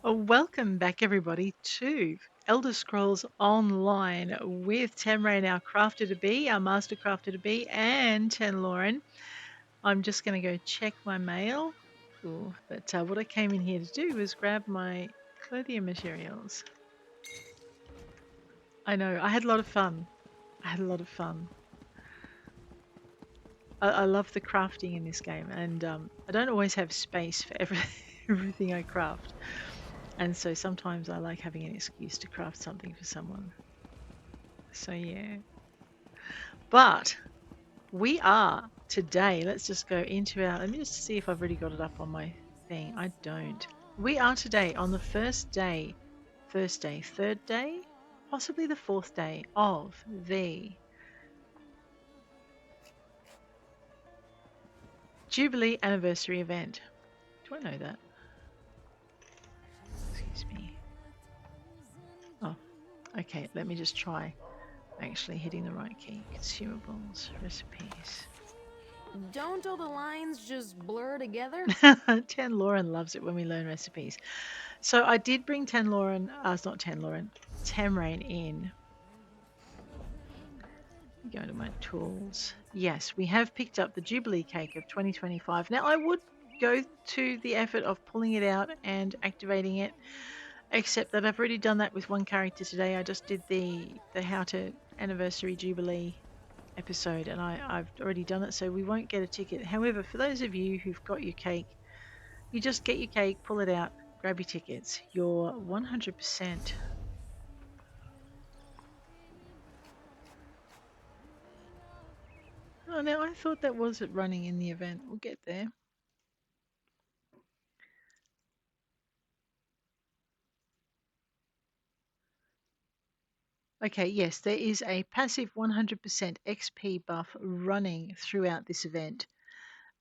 Welcome back, everybody, to Elder Scrolls Online with Tamrain, our crafter to be, our master crafter to be, and Tanlorin. I'm just going to go check my mail. Ooh, but what I came in here to do was grab my clothier materials. I know, I had a lot of fun. I had a lot of fun. I love the crafting in this game, and I don't always have space for everything I craft. And so sometimes I like having an excuse to craft something for someone. So yeah. But we are today, let's just go into our, let me just see if I've already got it up on my thing. I don't. We are today on the third day, possibly the fourth day of the Jubilee anniversary event. Do I know that? Excuse me. Oh, okay. Let me just try actually hitting the right key. Consumables, recipes. Don't all the lines just blur together? Tanlorin loves it when we learn recipes. So I did bring Tanlorin, it's not Tanlorin, Tamrain in. Go to my tools. Yes, we have picked up the Jubilee cake of 2025. Now I would go to the effort of pulling it out and activating it, except that I've already done that with one character today. I just did the How to Anniversary Jubilee episode, and I've already done it, so we won't get a ticket. However, for those of you who've got your cake, you just get your cake, pull it out, grab your tickets. You're 100%. Oh, now I thought that was it running in the event. We'll get there. Okay, yes, there is a passive 100% XP buff running throughout this event.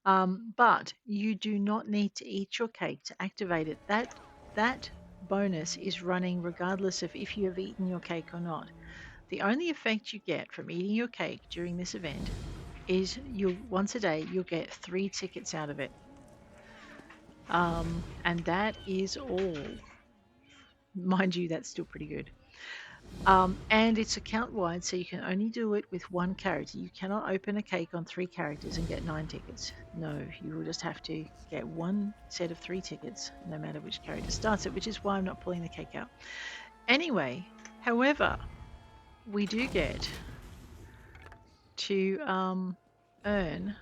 But you do not need to eat your cake to activate it. That bonus is running regardless of if you have eaten your cake or not. The only effect you get from eating your cake during this event is you once a day you'll get 3 tickets out of it. And that is all. Mind you, that's still pretty good. And it's account wide, so you can only do it with one character. You cannot open a cake on 3 characters and get 9 tickets. No, you will just have to get one set of 3 tickets, no matter which character starts it, which is why I'm not pulling the cake out. Anyway, however, we do get to earn.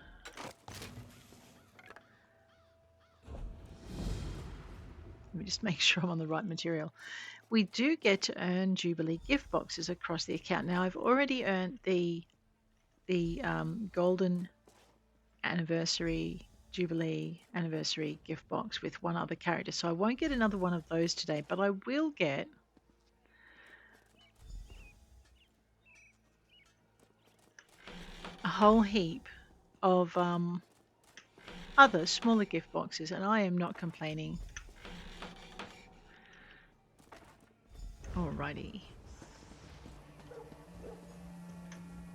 Let me just make sure I'm on the right material. We do get to earn Jubilee gift boxes across the account. Now, I've already earned the golden anniversary, Jubilee anniversary gift box with one other character. So I won't get another one of those today, but I will get a whole heap of other smaller gift boxes, and I am not complaining. Alrighty.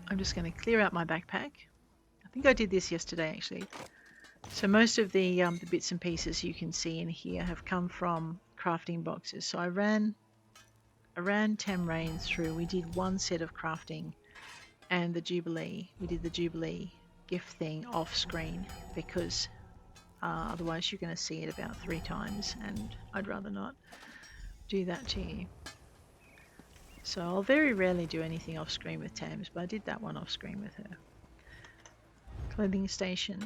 I'm just going to clear out my backpack. I think I did this yesterday actually. So most of the bits and pieces you can see in here have come from crafting boxes. So I ran Tamrain through. We did one set of crafting, and the Jubilee. We did the Jubilee gift thing off screen because otherwise you're going to see it about 3 times, and I'd rather not do that to you. So I'll very rarely do anything off screen with Tams, but I did that one off screen with her. Clothing station.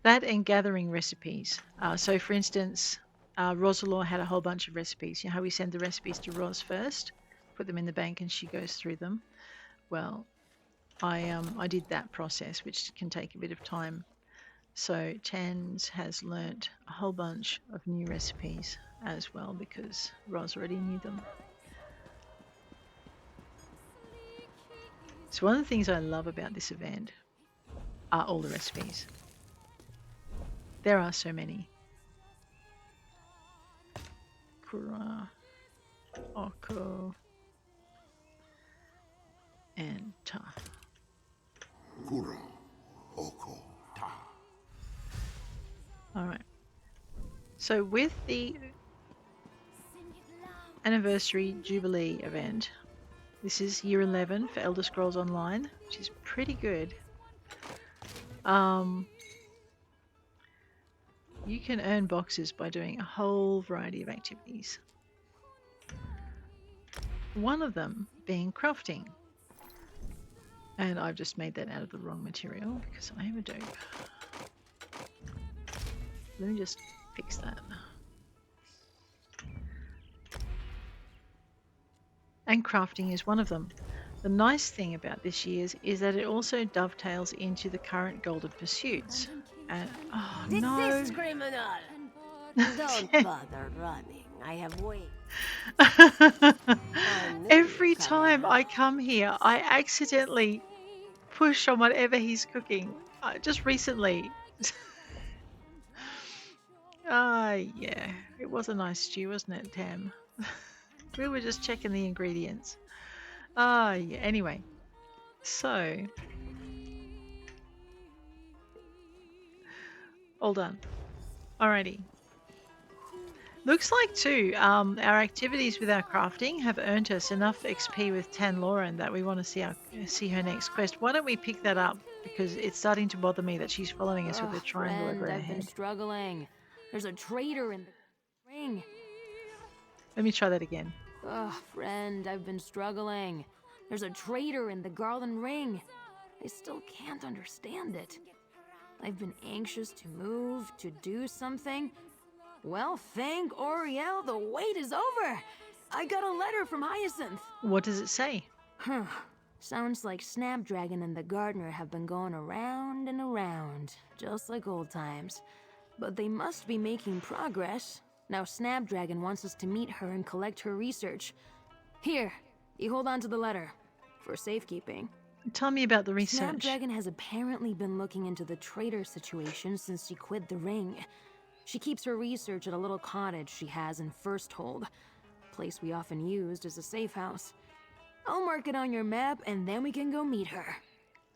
That and gathering recipes. So for instance, Rosalor had a whole bunch of recipes. You know how we send the recipes to Ros first, put them in the bank, and she goes through them. Well, I did that process, which can take a bit of time. So Tans has learnt a whole bunch of new recipes as well because Ros already knew them. So one of the things I love about this event are all the recipes. There are so many. Kura, Oko, and Ta. Kura, Oko, Ta. All right. So with the anniversary Jubilee event, this is year 11 for Elder Scrolls Online, which is pretty good. You can earn boxes by doing a whole variety of activities. One of them being crafting. And I've just made that out of the wrong material because I am a dope. Let me just fix that. And crafting is one of them. The nice thing about this year's is that it also dovetails into the current golden pursuits. And oh no! Desist, criminal! Don't bother running. I have waited. Every time I come here, I accidentally push on whatever he's cooking. Just recently. Yeah. It was a nice stew, wasn't it, Tam? We were just checking the ingredients. Yeah. Anyway. So. All done. Alrighty. Looks like too, our activities with our crafting have earned us enough XP with Tanlorin that we want to see her next quest. Why don't we pick that up? Because it's starting to bother me that she's following us with a triangle over her I've been head. struggling. There's a traitor in the ring. Let me try that again. Ugh, friend, I've been struggling. There's a traitor in the Garland Ring. I still can't understand it. I've been anxious to move, to do something. Well, thank Oriel, the wait is over. I got a letter from Hyacinth. What does it say? Sounds like Snapdragon and the gardener have been going around and around, just like old times. But they must be making progress. Now Snapdragon wants us to meet her and collect her research. Here, you hold on to the letter, for safekeeping. Tell me about the research. Snapdragon has apparently been looking into the traitor situation since she quit the ring. She keeps her research at a little cottage she has in Firsthold, a place we often used as a safe house. I'll mark it on your map and then we can go meet her.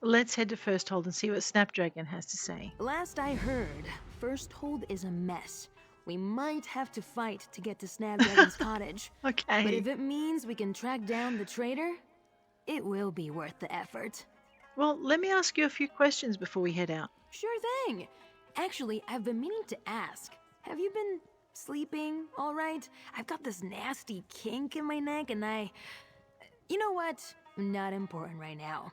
Let's head to Firsthold and see what Snapdragon has to say. Last I heard, Firsthold is a mess. We might have to fight to get to Snapdragon's cottage. Okay. But if it means we can track down the traitor, it will be worth the effort. Well, let me ask you a few questions before we head out. Sure thing. Actually, I've been meaning to ask. Have you been sleeping all right? I've got this nasty kink in my neck and You know what? Not important right now.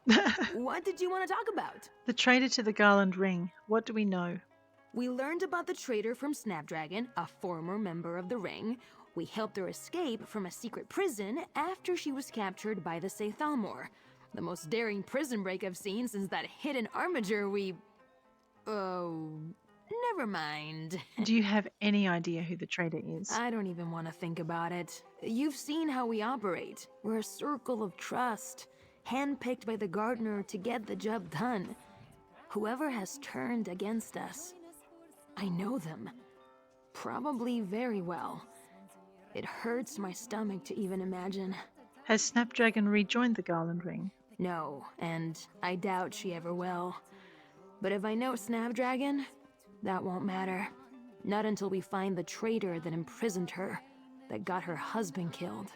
What did you want to talk about? The traitor to the Garland Ring. What do we know? We learned about the traitor from Snapdragon, a former member of the Ring. We helped her escape from a secret prison after she was captured by the Ceythalmor. The most daring prison break I've seen since that hidden armiger we... Oh, never mind. Do you have any idea who the traitor is? I don't even want to think about it. You've seen how we operate. We're a circle of trust, handpicked by the gardener to get the job done. Whoever has turned against us, I know them. Probably very well. It hurts my stomach to even imagine. Has Snapdragon rejoined the Garland Ring? No, and I doubt she ever will. But if I know Snapdragon, that won't matter. Not until we find the traitor that imprisoned her, that got her husband killed.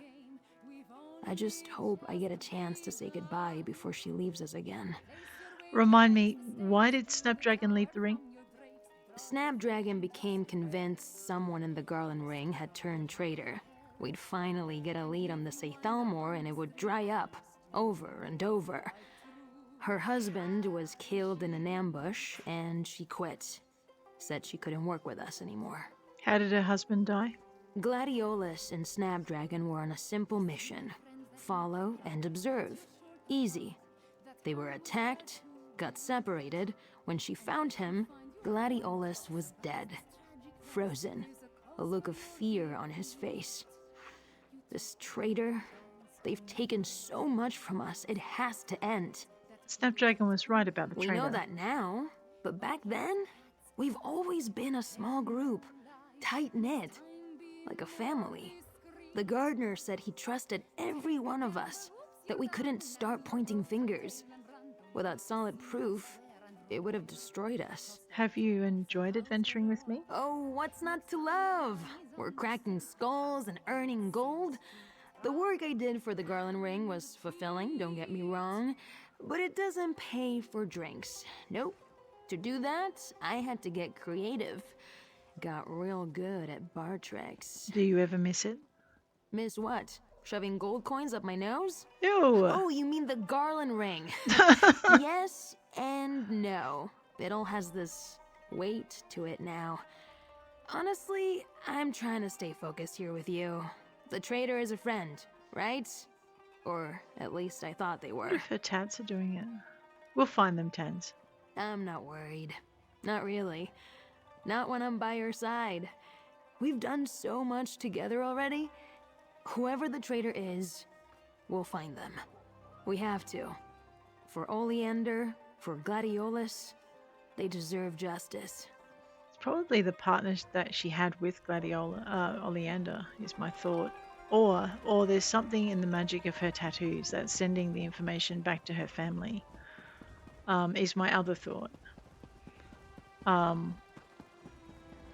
I just hope I get a chance to say goodbye before she leaves us again. Remind me, why did Snapdragon leave the ring? Snapdragon became convinced someone in the Garland Ring had turned traitor. We'd finally get a lead on the Ceythalmor and it would dry up, over and over. Her husband was killed in an ambush and she quit. Said she couldn't work with us anymore. How did her husband die? Gladiolus and Snapdragon were on a simple mission. Follow and observe. Easy. They were attacked, got separated. When she found him, Gladiolus was dead. Frozen. A look of fear on his face. This traitor, they've taken so much from us, it has to end. Snapdragon was right about the traitor. We know that now, but back then, we've always been a small group. Tight-knit. Like a family. The gardener said he trusted every one of us, that we couldn't start pointing fingers. Without solid proof, it would have destroyed us. Have you enjoyed adventuring with me? Oh, what's not to love? We're cracking skulls and earning gold. The work I did for the Garland Ring was fulfilling, don't get me wrong, but it doesn't pay for drinks. Nope. To do that, I had to get creative. Got real good at bar tricks. Do you ever miss it? Miss what? Shoving gold coins up my nose? Ew! Oh, you mean the Garland Ring. Yes and no. It all has this weight to it now. Honestly, I'm trying to stay focused here with you. The trader is a friend, right? Or at least I thought they What were. if her tats are doing it? We'll find them, Tans. I'm not worried. Not really. Not when I'm by your side. We've done so much together already. Whoever the traitor is, we'll find them. We have to. For Oleander, for Gladiolus, they deserve justice. It's probably the partner that she had with Oleander, is my thought. Or there's something in the magic of her tattoos that's sending the information back to her family, is my other thought.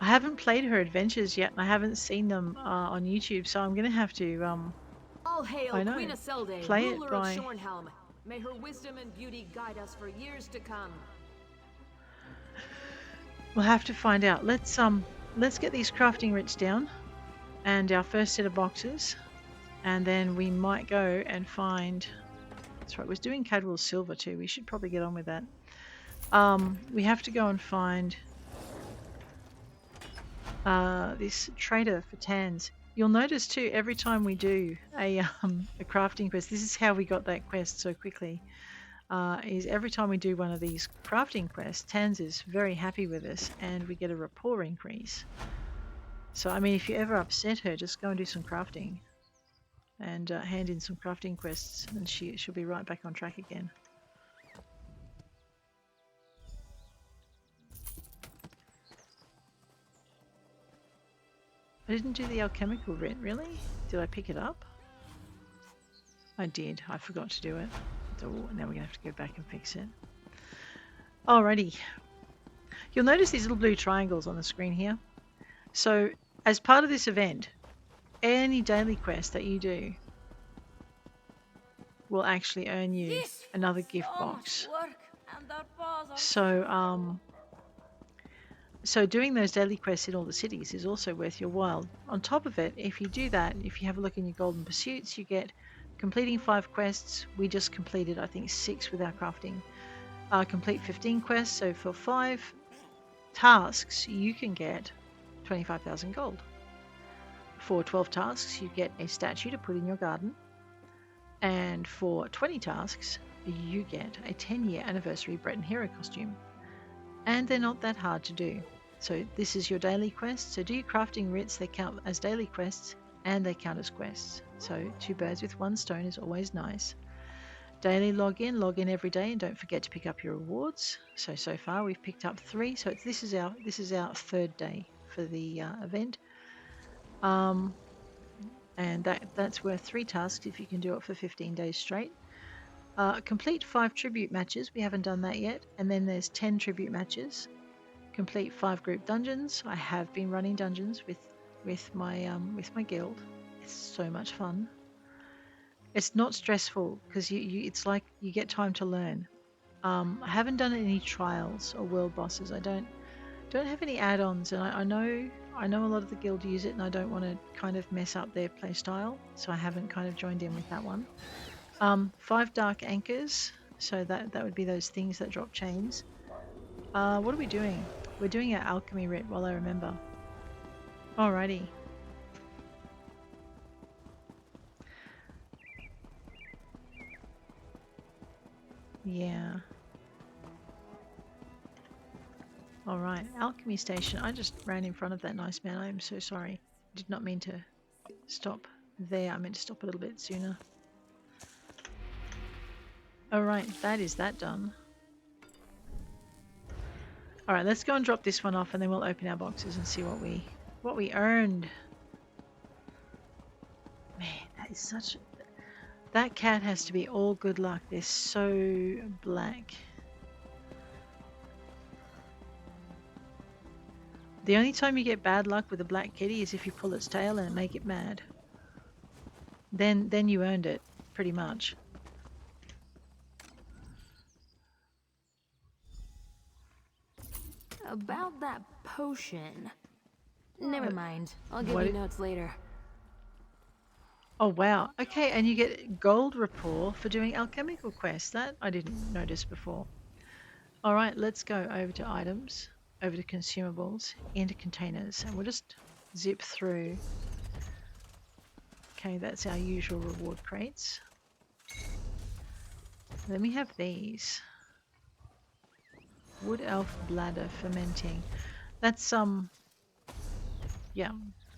I haven't played her adventures yet, and I haven't seen them on YouTube, so I'm going to have to All hail I know. Queen Ayrenn, Play it ruler by- of Shornhelm. May her wisdom and beauty guide us for years to come. we'll have to find out. Let's get these crafting writs down and our first set of boxes, and then we might go and find. That's right, we're doing Cadwell's silver too. We should probably get on with that. We have to go and find this trader for Tans. You'll notice too, every time we do a crafting quest, this is how we got that quest so quickly, is every time we do one of these crafting quests, Tans is very happy with us and we get a rapport increase. So I mean, if you ever upset her, just go and do some crafting and hand in some crafting quests, and she'll be right back on track again. I didn't do the alchemical writ, really? Did I pick it up? I did. I forgot to do it. So now we're going to have to go back and fix it. Alrighty. You'll notice these little blue triangles on the screen here. So, as part of this event, any daily quest that you do will actually earn you another gift box. So doing those daily quests in all the cities is also worth your while. On top of it, if you do that, if you have a look in your golden pursuits, you get completing 5 quests. We just completed, I think, 6 with our crafting. Complete 15 quests, so for 5 tasks, you can get 25,000 gold. For 12 tasks, you get a statue to put in your garden. And for 20 tasks, you get a 10-year anniversary Breton hero costume. And they're not that hard to do. So this is your daily quest. So do your crafting writs, they count as daily quests and they count as quests. So 2 birds with 1 stone is always nice. Daily log in every day, and don't forget to pick up your rewards. So far we've picked up 3. So this is our 3rd day for the event. And that's worth 3 tasks if you can do it for 15 days straight. Complete 5 tribute matches. We haven't done that yet. And then there's 10 tribute matches. Complete 5 group dungeons. I have been running dungeons with my guild. It's so much fun. It's not stressful because it's like you get time to learn. I haven't done any trials or world bosses. I don't have any add-ons, and I know a lot of the guild use it, and I don't want to kind of mess up their playstyle, so I haven't kind of joined in with that one. 5 dark anchors, so that would be those things that drop chains. What are we doing? We're doing our alchemy writ while I remember. Alrighty. Yeah. Alright, alchemy station. I just ran in front of that nice man. I am so sorry. Did not mean to stop there. I meant to stop a little bit sooner. Alright, that is that done. Alright, let's go and drop this one off and then we'll open our boxes and see what we earned. Man, that is such... That cat has to be all good luck. They're so black. The only time you get bad luck with a black kitty is if you pull its tail and make it mad. Then you earned it, pretty much. About that potion. Never mind. I'll give What you it- notes later. Oh wow. Okay, and you get gold rapport for doing alchemical quests. That I didn't notice before. All right, let's go over to items, over to consumables, into containers, and we'll just zip through. Okay, that's our usual reward crates. Then we have these. Wood elf bladder fermenting. That's yeah,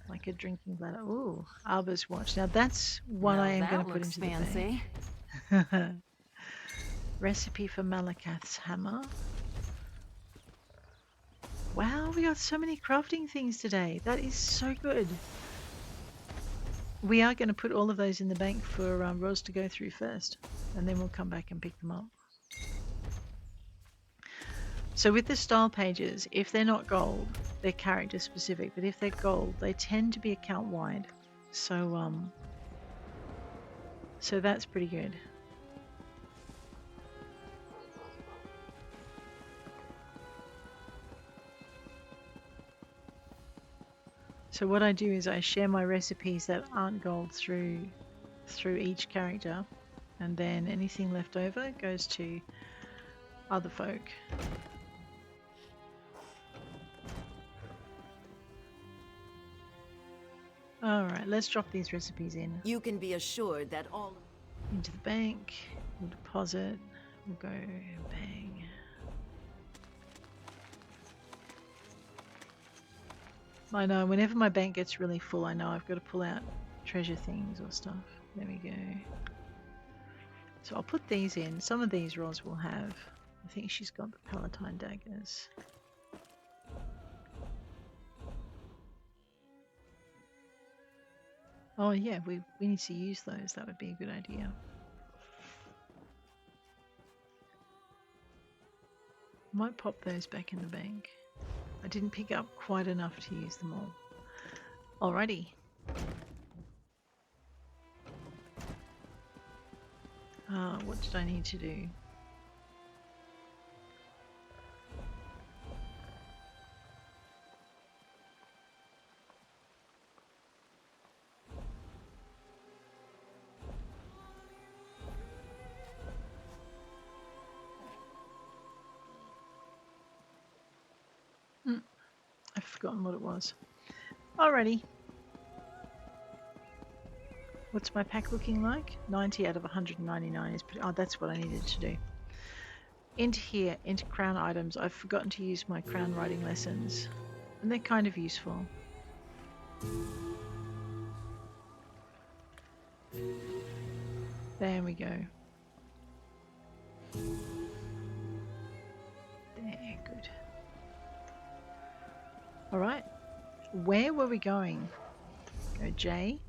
like a drinking bladder. Ooh, Alba's watch. Now that's one I am going to put into fancy. the bag. Recipe for Malakath's hammer. Wow, we got so many crafting things today. That is so good. We are going to put all of those in the bank for Ros to go through first, and then we'll come back and pick them up. So with the style pages, if they're not gold, they're character specific, but if they're gold, they tend to be account wide. So that's pretty good. So what I do is I share my recipes that aren't gold through each character, and then anything left over goes to other folk. Alright, let's drop these recipes in. You can be assured that all Into the bank, we'll deposit, we'll go bang. I know, whenever my bank gets really full, I know I've got to pull out treasure things or stuff. There we go. So I'll put these in. Some of these Ros will have. I think she's got the Palatine daggers. Oh yeah, we need to use those. That would be a good idea. Might pop those back in the bank. I didn't pick up quite enough to use them all. Alrighty. What did I need to do? I've forgotten what it was. Alrighty. What's my pack looking like? 90 out of 199 is pretty... Oh, that's what I needed to do. Into here, into crown items, I've forgotten to use my crown writing lessons. And they're kind of useful. There we go. There, good. Alright. Where were we going? Go J.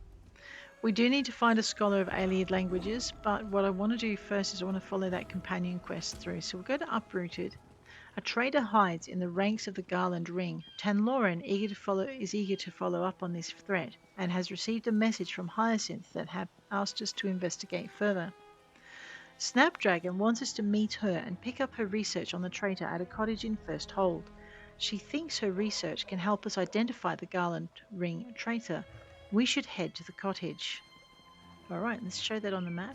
We do need to find a scholar of alien languages, but what I want to do first is I want to follow that companion quest through. So we'll go to Uprooted. A trader hides in the ranks of the Garland Ring. Tanlorin is eager to follow up on this threat and has received a message from Hyacinth that have asked us to investigate further. Snapdragon wants us to meet her and pick up her research on the traitor at a cottage in First Hold. She thinks her research can help us identify the Garland Ring traitor. We should head to the cottage. Alright, let's show that on the map.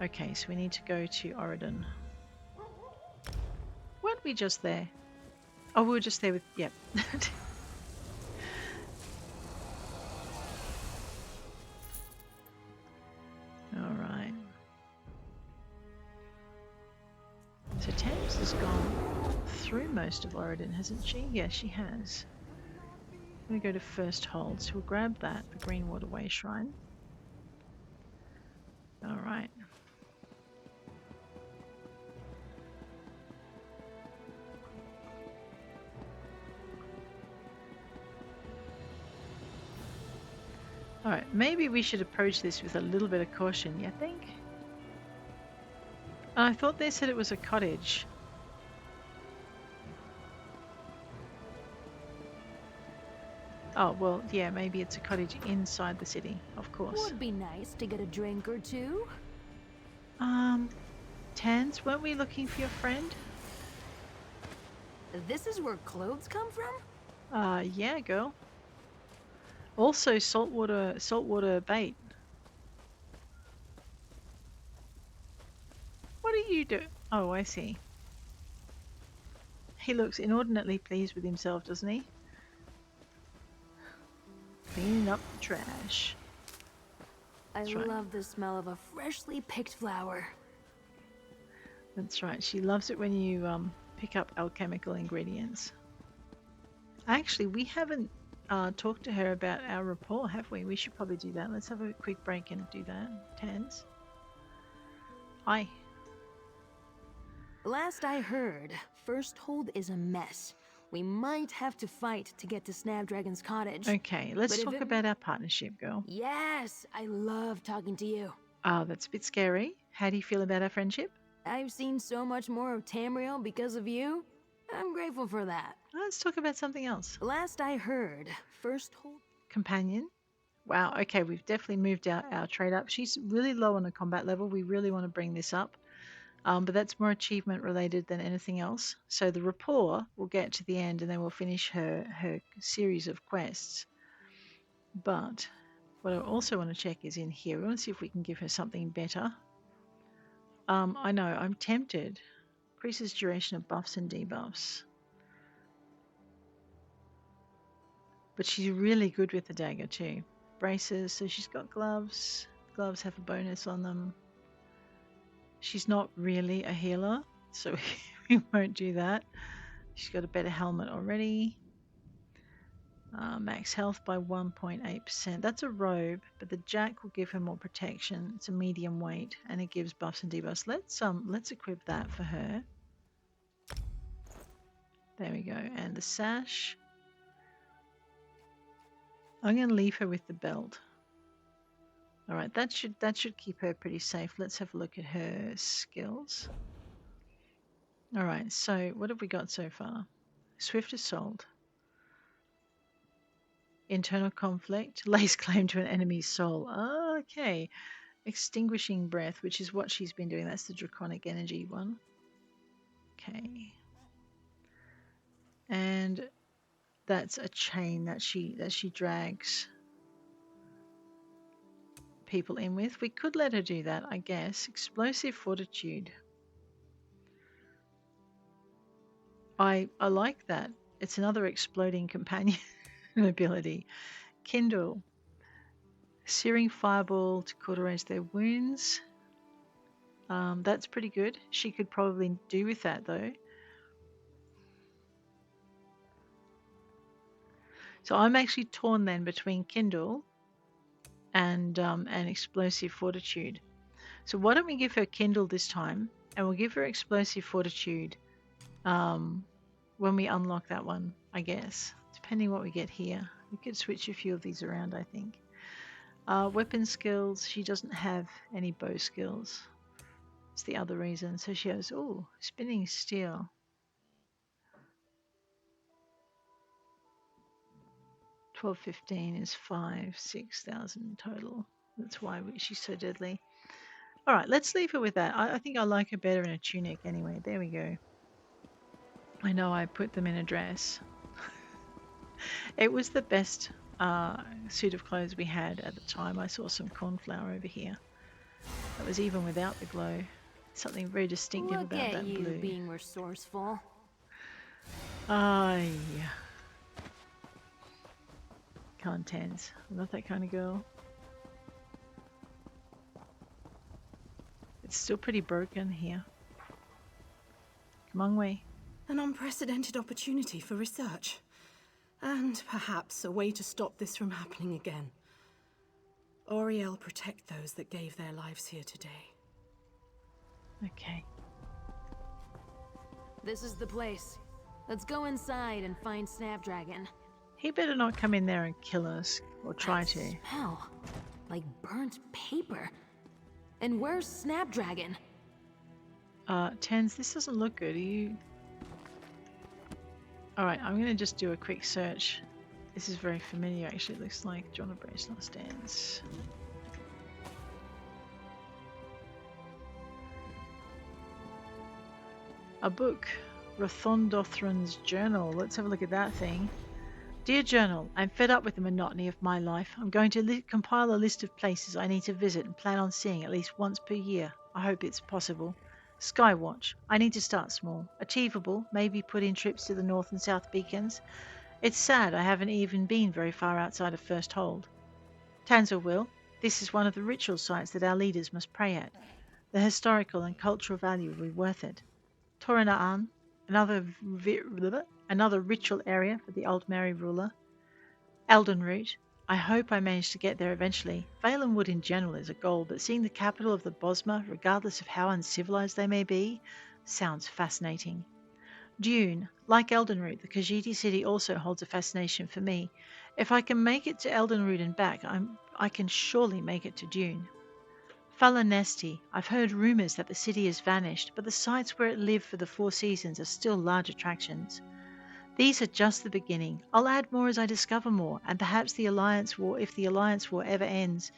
Okay, so we need to go to Oregon. Weren't we just there? Oh, we were just there with... Yep. Alright. So Thames has gone through most of Oregon, hasn't she? Yeah, she has. I'm going to go to First Hold, so we'll grab that, the Green Waterway Shrine. Alright. Alright, maybe we should approach this with a little bit of caution, you think? I thought they said it was a cottage. Oh, well, yeah, maybe it's a cottage inside the city, of course. Would be nice to get a drink or two. Um, Tans, weren't we looking for your friend? This is where clothes come from? Yeah, girl. Also, saltwater bait. What do you do? Oh, I see. He looks inordinately pleased with himself, doesn't he? Cleaning up the trash. I That's right. love the smell of a freshly picked flower. That's right. She loves it when you pick up alchemical ingredients. Actually, we haven't talked to her about our rapport, have we? We should probably do that. Let's have a quick break and do that. Tans. Hi. Last I heard, First Hold is a mess. We might have to fight to get to Snapdragon's cottage. Okay, let's But if talk it- about our partnership, girl. Yes, I love talking to you. Oh, that's a bit scary. How do you feel about our friendship? I've seen so much more of Tamrain because of you. I'm grateful for that. Let's talk about something else. Last I heard, First Hold... Companion. Wow, okay, we've definitely moved our trade up. She's really low on the combat level. We really want to bring this up. But that's more achievement related than anything else. So the rapport will get to the end and then we'll finish her series of quests. But what I also want to check is in here. We want to see if we can give her something better. I know, I'm tempted. Increases duration of buffs and debuffs. But she's really good with the dagger too. Braces, so she's got gloves. Gloves have a bonus on them. She's not really a healer, so we won't do that. She's got a better helmet already. Max health by 1.8%. That's a robe, but the jack will give her more protection. It's a medium weight, and it gives buffs and debuffs. Let's equip that for her. There we go. And the sash. I'm going to leave her with the belt. All right, that should keep her pretty safe. Let's have a look at her skills. All right, so what have we got so far? Swift assault. Internal conflict. Lays claim to an enemy's soul. Oh, okay. Extinguishing breath, which is what she's been doing. That's the draconic energy one. Okay. And that's a chain that she drags people in with. We could let her do that, I guess. Explosive fortitude. I like that. It's another exploding companion ability. Kindle. Searing fireball to cauterize their wounds. That's pretty good. She could probably do with that though. So I'm actually torn then between Kindle and explosive fortitude. So why don't we give her Kindle this time, and we'll give her explosive fortitude when we unlock that one, I guess, depending what we get here. We could switch a few of these around, I think. Weapon skills, she doesn't have any bow skills. It's the other reason. So she has, oh, spinning steel. $12.15 is 6,000 total. That's why she's so deadly. All right, let's leave her with that. I think I like her better in a tunic anyway. There we go. I know I put them in a dress. It was the best suit of clothes we had at the time. I saw some cornflower over here. That was even without the glow. Something very distinctive Look about at that you blue. being resourceful. Yeah. Contents. I'm not that kind of girl. It's still pretty broken here. Come on, way. An unprecedented opportunity for research. And perhaps a way to stop this from happening again. Auriel, protect those that gave their lives here today. Okay. This is the place. Let's go inside and find Snapdragon. He better not come in there and kill us, or try That to. smell like burnt paper. And where's Snapdragon? Tens, this doesn't look good. Are you... Alright, I'm going to just do a quick search. This is very familiar, actually. It looks like John O'Brace last dance. A book. Rothondothrin's journal. Let's have a look at that thing. Dear Journal, I'm fed up with the monotony of my life. I'm going to compile a list of places I need to visit and plan on seeing at least once per year. I hope it's possible. Skywatch. I need to start small. Achievable. Maybe put in trips to the north and south beacons. It's sad I haven't even been very far outside of First Hold. Tanzerwill. This is one of the ritual sites that our leaders must pray at. The historical and cultural value will be worth it. Toranaan. Another ritual area for the Old Mary ruler. Eldenroot. I hope I manage to get there eventually. Valenwood in general is a goal, but seeing the capital of the Bosma, regardless of how uncivilized they may be, sounds fascinating. Dune. Like Eldenroot, the Khajiit city also holds a fascination for me. If I can make it to Eldenroot and back, I can surely make it to Dune. Falanesti. I've heard rumours that the city has vanished, but the sites where it lived for the 4 seasons are still large attractions. These are just the beginning. I'll add more as I discover more, and perhaps the Alliance War, if the Alliance War ever ends,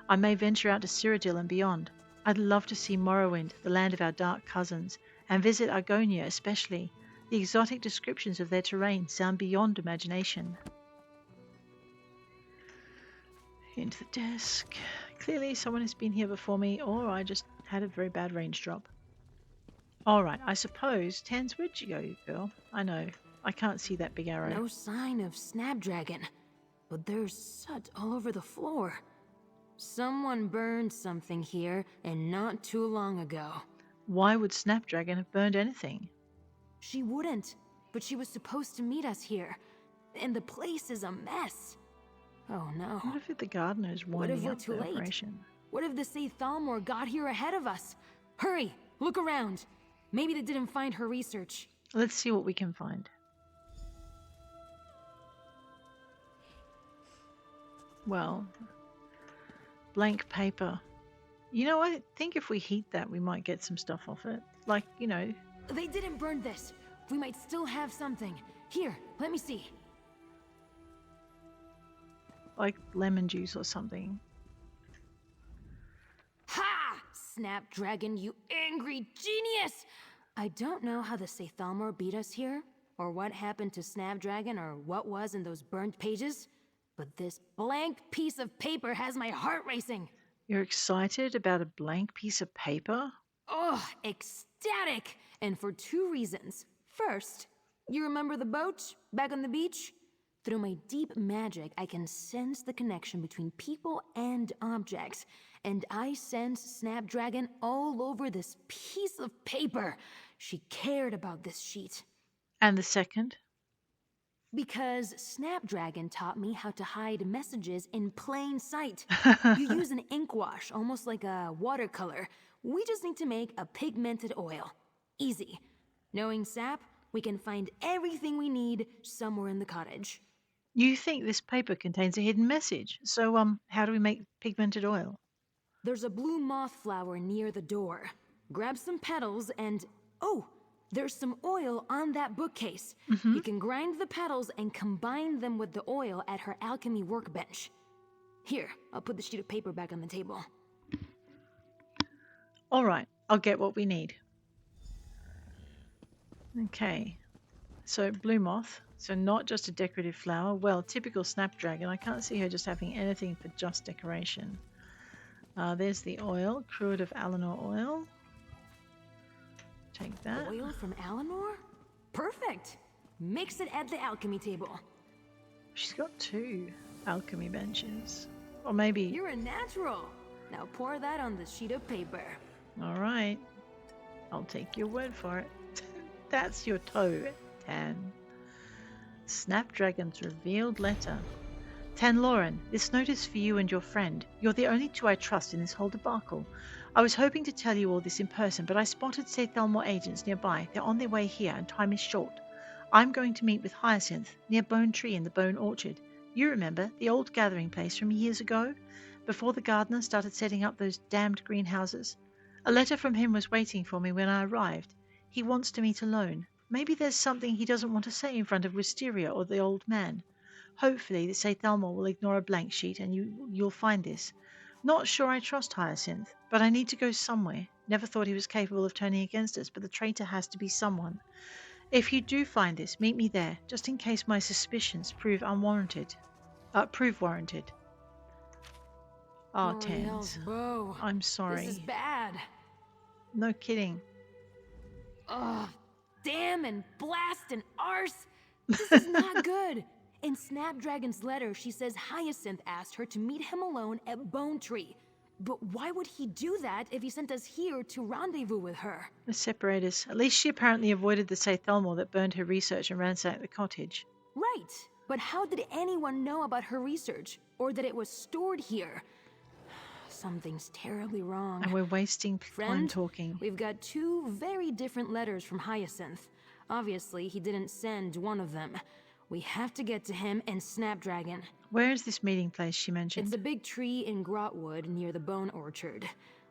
I may venture out to Cyrodiil and beyond. I'd love to see Morrowind, the land of our dark cousins, and visit Argonia especially. The exotic descriptions of their terrain sound beyond imagination. Into the desk. Clearly someone has been here before me, or I just had a very bad range drop. Alright, I suppose. Tans, where'd you go, girl? I know. I can't see that big arrow. No sign of Snapdragon, but there's soot all over the floor. Someone burned something here, and not too long ago. Why would Snapdragon have burned anything? She wouldn't, but she was supposed to meet us here, and the place is a mess. Oh no. What if the gardener is winding up the operation? What if the Ceythalmor got here ahead of us? Hurry, look around. Maybe they didn't find her research. Let's see what we can find. Well, blank paper. You know, I think if we heat that, we might get some stuff off it. Like, you know. They didn't burn this. We might still have something. Here, let me see. Like lemon juice or something. Ha! Snapdragon, you angry genius! I don't know how the Ceythalmor beat us here, or what happened to Snapdragon, or what was in those burnt pages, but this blank piece of paper has my heart racing. You're excited about a blank piece of paper? Oh, ecstatic! And for 2 reasons. First, you remember the boat back on the beach? Through my deep magic, I can sense the connection between people and objects, and I sense Snapdragon all over this piece of paper. She cared about this sheet. And the second? Because Snapdragon taught me how to hide messages in plain sight. You use an ink wash, almost like a watercolor. We just need to make a pigmented oil. Easy. Knowing Sap, we can find everything we need somewhere in the cottage. You think this paper contains a hidden message. So, how do we make pigmented oil? There's a blue moth flower near the door. Grab some petals and... Oh! There's some oil on that bookcase. You can grind the petals and combine them with the oil at her alchemy workbench. Here, I'll put the sheet of paper back on the table. All right, I'll get what we need. Okay, so blue moth. So not just a decorative flower. Well, typical Snapdragon. I can't see her just having anything for just decoration. There's the oil, Cruet of Alinor oil. Take that. Oil from Alinor? Perfect! Mix it at the alchemy table. She's got 2 alchemy benches. Or maybe... You're a natural! Now pour that on the sheet of paper. Alright. I'll take your word for it. That's your toe, Tan. Snapdragon's revealed letter. Tanlorin, this note is for you and your friend. You're the only 2 I trust in this whole debacle. I was hoping to tell you all this in person, but I spotted Ceythalmor agents nearby. They're on their way here, and time is short. I'm going to meet with Hyacinth, near Bone Tree in the Bone Orchard. You remember, the old gathering place from years ago? Before the gardener started setting up those damned greenhouses? A letter from him was waiting for me when I arrived. He wants to meet alone. Maybe there's something he doesn't want to say in front of Wisteria or the old man. Hopefully, the Ceythalmor will ignore a blank sheet and you'll find this. Not sure I trust Hyacinth, but I need to go somewhere. Never thought he was capable of turning against us, but the traitor has to be someone. If you do find this, meet me there, just in case my suspicions prove unwarranted. Prove warranted. Oh, Tens. Bow. I'm sorry. This is bad. No kidding. Ugh. Damn and blast and arse. This is not good. In Snapdragon's letter, she says Hyacinth asked her to meet him alone at Bone Tree. But why would he do that if he sent us here to rendezvous with her? The separators. At least she apparently avoided the Ceythalmor that burned her research and ransacked the cottage. Right. But how did anyone know about her research? Or that it was stored here? Something's terribly wrong. And we're wasting time Friend, talking. we've got 2 very different letters from Hyacinth. Obviously, he didn't send one of them. We have to get to him and Snapdragon. Where is this meeting place she mentioned? It's the big tree in Grotwood near the Bone Orchard.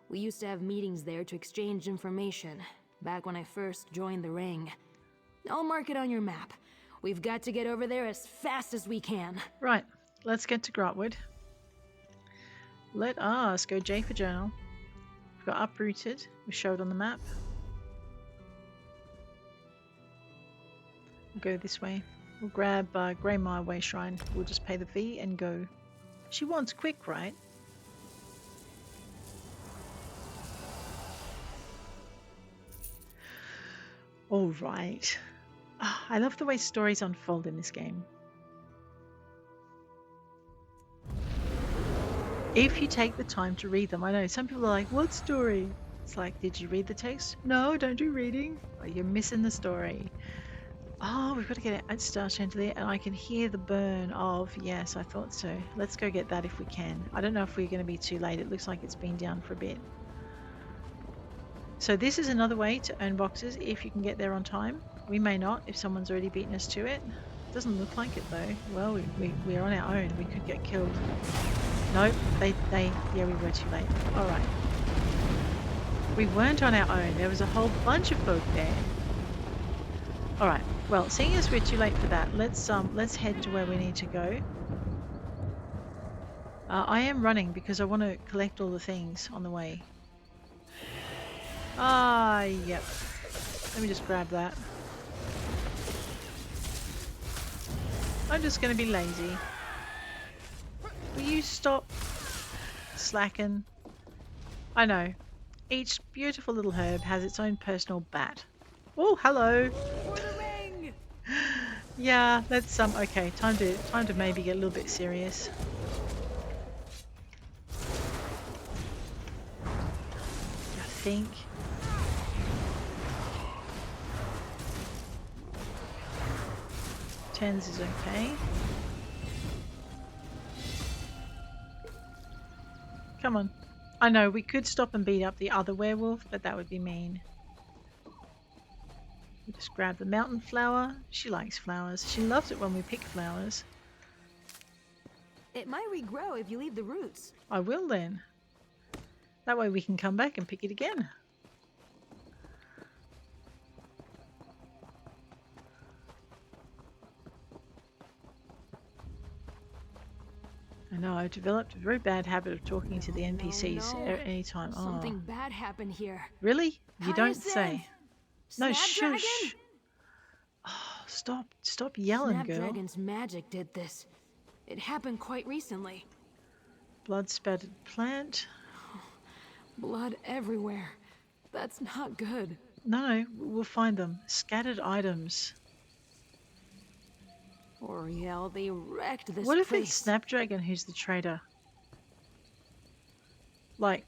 We used to have meetings there to exchange information, back when I first joined the Ring. I'll mark it on your map. We've got to get over there as fast as we can. Right, let's get to Grotwood. Let us go J for journal. We've got Uprooted, we showed on the map. We'll go this way. We'll grab Greymire Way Shrine. We'll just pay the fee and go. She wants quick, right? Alright. Oh, I love the way stories unfold in this game. If you take the time to read them. I know some people are like, what story? It's like, did you read the text? No, don't do reading. Oh, you're missing the story. Oh, we've got to get it at Star Chandelier, and I can hear the burn of, yes, I thought so. Let's go get that if we can. I don't know if we're going to be too late. It looks like it's been down for a bit. So this is another way to earn boxes if you can get there on time. We may not if someone's already beaten us to it. Doesn't look like it though. Well, we're on our own. We could get killed. Nope, yeah, we were too late. Alright. We weren't on our own. There was a whole bunch of folk there. Alright, well, seeing as we're too late for that, let's head to where we need to go. I am running because I want to collect all the things on the way. Ah, yep. Let me just grab that. I'm just going to be lazy. Will you stop slacking? I know. Each beautiful little herb has its own personal bat. Oh, hello. Yeah, let's okay. Time to maybe get a little bit serious. I think. Tens is okay. Come on. I know we could stop and beat up the other werewolf, but that would be mean. We'll just grab the mountain flower. She likes flowers. She loves it when we pick flowers. It might regrow if you leave the roots. I will then. That way we can come back and pick it again. I know, I've developed a very bad habit of talking to the NPCs at any time. Something bad happened here. Really? You don't say. No, Snapdragon? shush. Oh, stop yelling, girl. Snapdragon's magic did this. It happened quite recently. Blood spattered plant. Blood everywhere. That's not good. No, we'll find them. Scattered items. Oriel, they wrecked this What if place. it's Snapdragon who's the traitor? Like,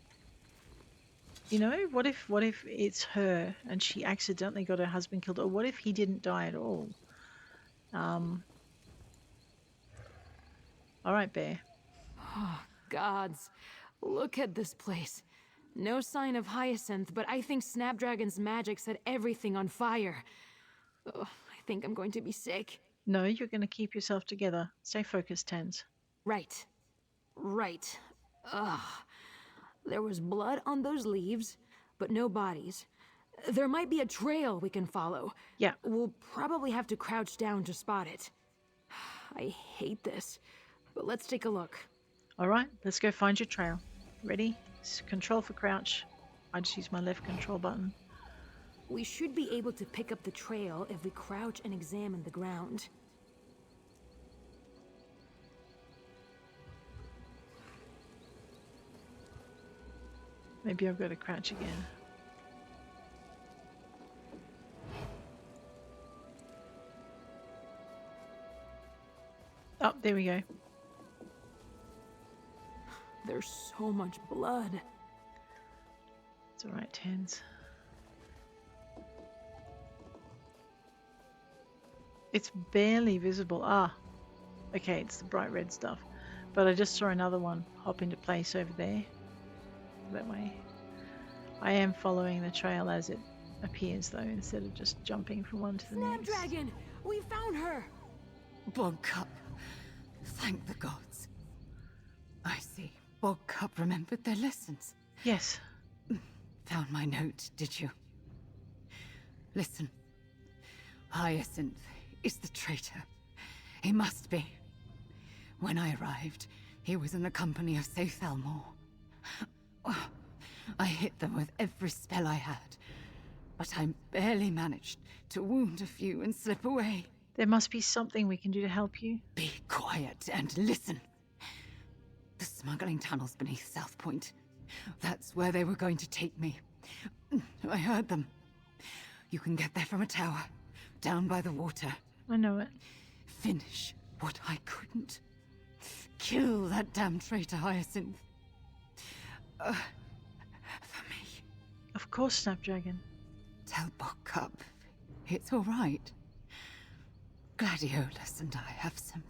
you know, what if it's her and she accidentally got her husband killed, or what if he didn't die at all? Alright, Bear. Oh, gods. Look at this place. No sign of Hyacinth, but I think Snapdragon's magic set everything on fire. Oh, I think I'm going to be sick. No, you're going to keep yourself together. Stay focused, Tens. Right. Ugh. There was blood on those leaves, but no bodies. There might be a trail we can follow. Yeah. We'll probably have to crouch down to spot it. I hate this, but let's take a look. Alright, let's go find your trail. Ready? Control for crouch. I just use my left control button. We should be able to pick up the trail if we crouch and examine the ground. Maybe I've got to crouch again. Oh, there we go. There's so much blood. It's alright, Tans. It's barely visible. Ah, okay, it's the bright red stuff. But I just saw another one hop into place over there. That way. I am following the trail as it appears, though, instead of just jumping from one to the next. Snapdragon! We found her! Bog Cup. Thank the gods. I see. Bog Cup remembered their lessons. Yes. Found my note, did you? Listen. Hyacinth is the traitor. He must be. When I arrived, he was in the company of Ceythalmor. I hit them with every spell I had, but I barely managed to wound a few and slip away. There must be something we can do to help you. Be quiet and listen. The smuggling tunnels beneath South Point. That's where they were going to take me. I heard them. You can get there from a tower, down by the water. I know it. Finish what I couldn't. Kill that damn traitor Hyacinth. For me. Of course, Snapdragon. Tell Bogcup it's all right. Gladiolus and I have some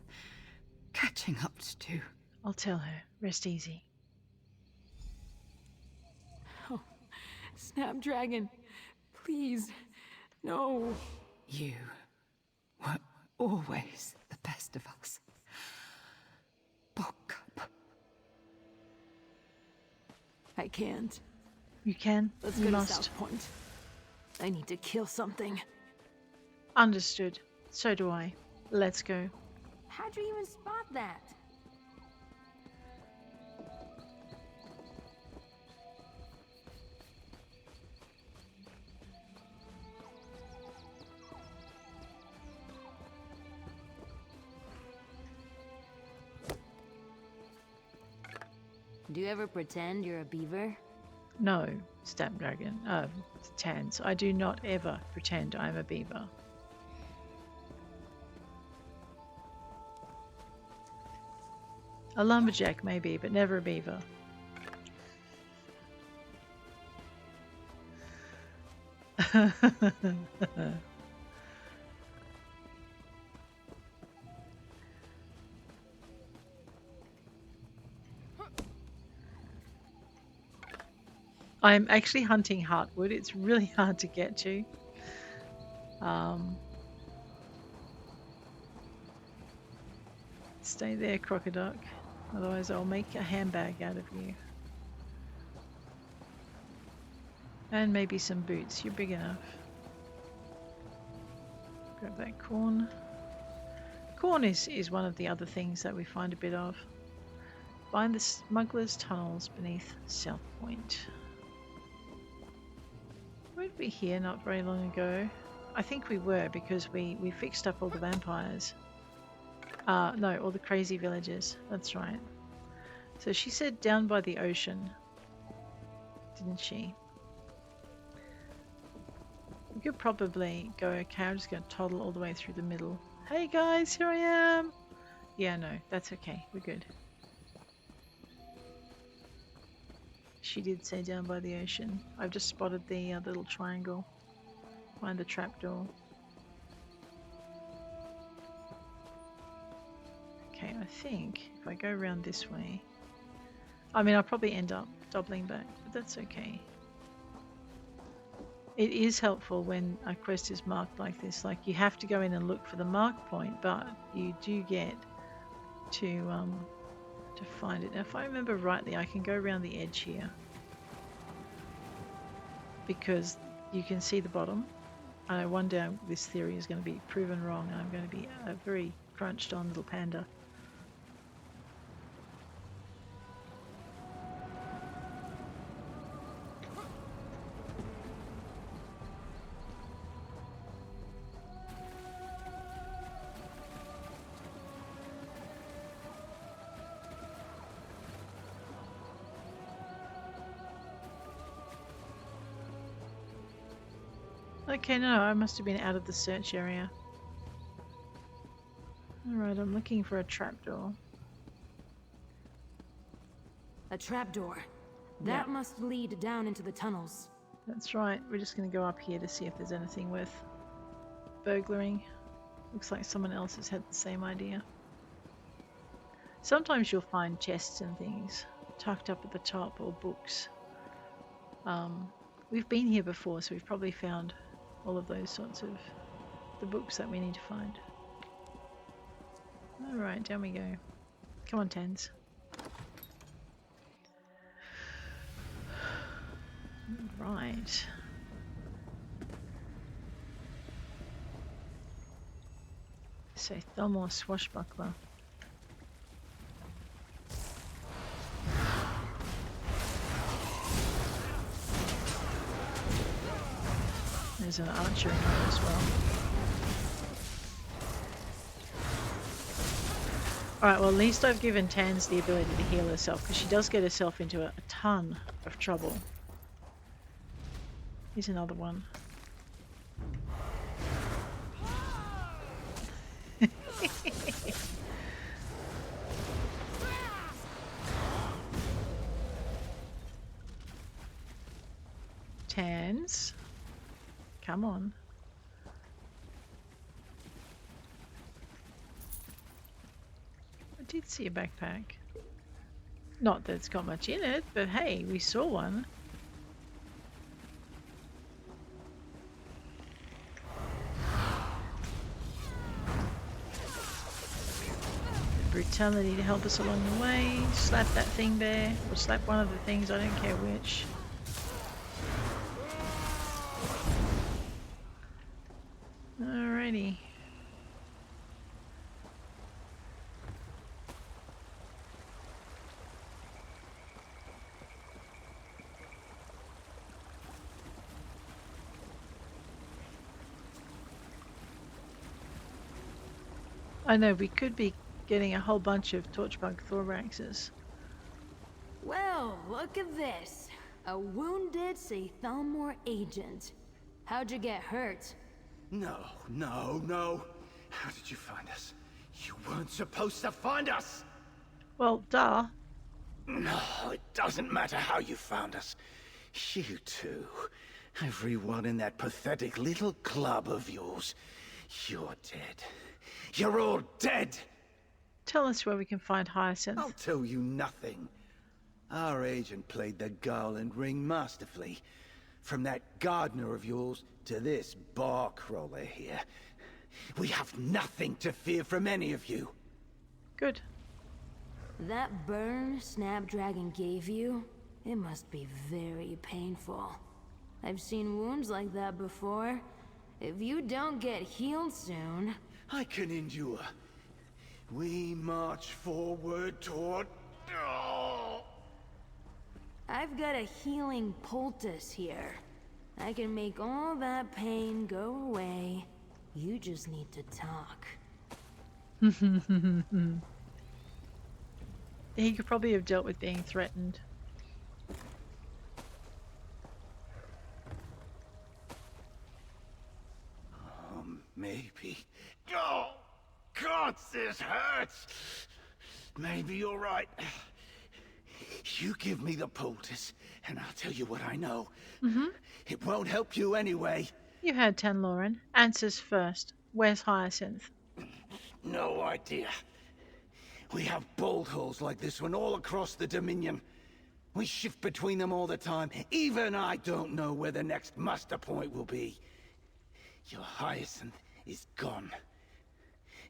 catching up to do. I'll tell her. Rest easy. Oh, Snapdragon, please, no. You were always the best of us. Bogcup. I can't. You can. Let's You go to must. South Point. I need to kill something. Understood. So do I. Let's go. How'd you even spot that? Do you ever pretend you're a beaver? No, Snapdragon. Tans. I do not ever pretend I'm a beaver. A lumberjack maybe, but never a beaver. I'm actually hunting heartwood. It's really hard to get to. Stay there, Crocoduck. Otherwise I'll make a handbag out of you. And maybe some boots. You're big enough. Grab that corn. Corn is one of the other things that we find a bit of. Find the smuggler's tunnels beneath South Point. Weren't we here not very long ago? I think we were, because we fixed up all the vampires. No, all the crazy villagers. That's right. So she said down by the ocean, didn't she? We could probably go, okay, I'm just going to toddle all the way through the middle. Hey guys, here I am! Yeah, no, that's okay. We're good. She did say down by the ocean. I've just spotted the little triangle behind the trapdoor. Okay, I think if I go around this way, I mean, I'll probably end up doubling back, but that's okay. It is helpful when a quest is marked like this. Like, you have to go in and look for the mark point, but you do get to find it. Now, if I remember rightly, I can go around the edge here because you can see the bottom. I know one day this theory is going to be proven wrong and I'm going to be a very crunched on little panda. Okay, no, I must have been out of the search area. Alright, I'm looking for a trapdoor. A trapdoor. That Yeah. must lead down into the tunnels. That's right, we're just going to go up here to see if there's anything worth burglaring. Looks like someone else has had the same idea. Sometimes you'll find chests and things tucked up at the top, or books. We've been here before, so we've probably found all of those sorts of the books that we need to find. Alright, down we go. Come on, Tans. Right. Ceythalmor Swashbuckler. There's an archer in there as well. Alright, well at least I've given Tans the ability to heal herself, because she does get herself into a ton of trouble. Here's another one. Tans. Come on. I did see a backpack. Not that it's got much in it, but hey, we saw one. Brutality to help us along the way. Slap that thing there, or slap one of the things, I don't care which. Alrighty. I know, we could be getting a whole bunch of torchbug thoraxes. Well, look at this. A wounded Ceythalmor agent. How'd you get hurt? No. How did you find us? You weren't supposed to find us! Well, duh. No, it doesn't matter how you found us. You two. Everyone in that pathetic little club of yours. You're dead. You're all dead! Tell us where we can find Hyacinth. I'll tell you nothing. Our agent played the Garland Ring masterfully. From that gardener of yours to this bar crawler here. We have nothing to fear from any of you. Good. That burn Snapdragon gave you, it must be very painful. I've seen wounds like that before. If you don't get healed soon... I can endure. We march forward toward... Oh. I've got a healing poultice here. I can make all that pain go away. You just need to talk. He could probably have dealt with being threatened. Maybe. Oh, God, this hurts. Maybe you're right. You give me the poultice, and I'll tell you what I know. It won't help you anyway. You heard Tanlorin. Answers first. Where's Hyacinth? No idea. We have bolt holes like this one all across the Dominion. We shift between them all the time. Even I don't know where the next muster point will be. Your Hyacinth is gone.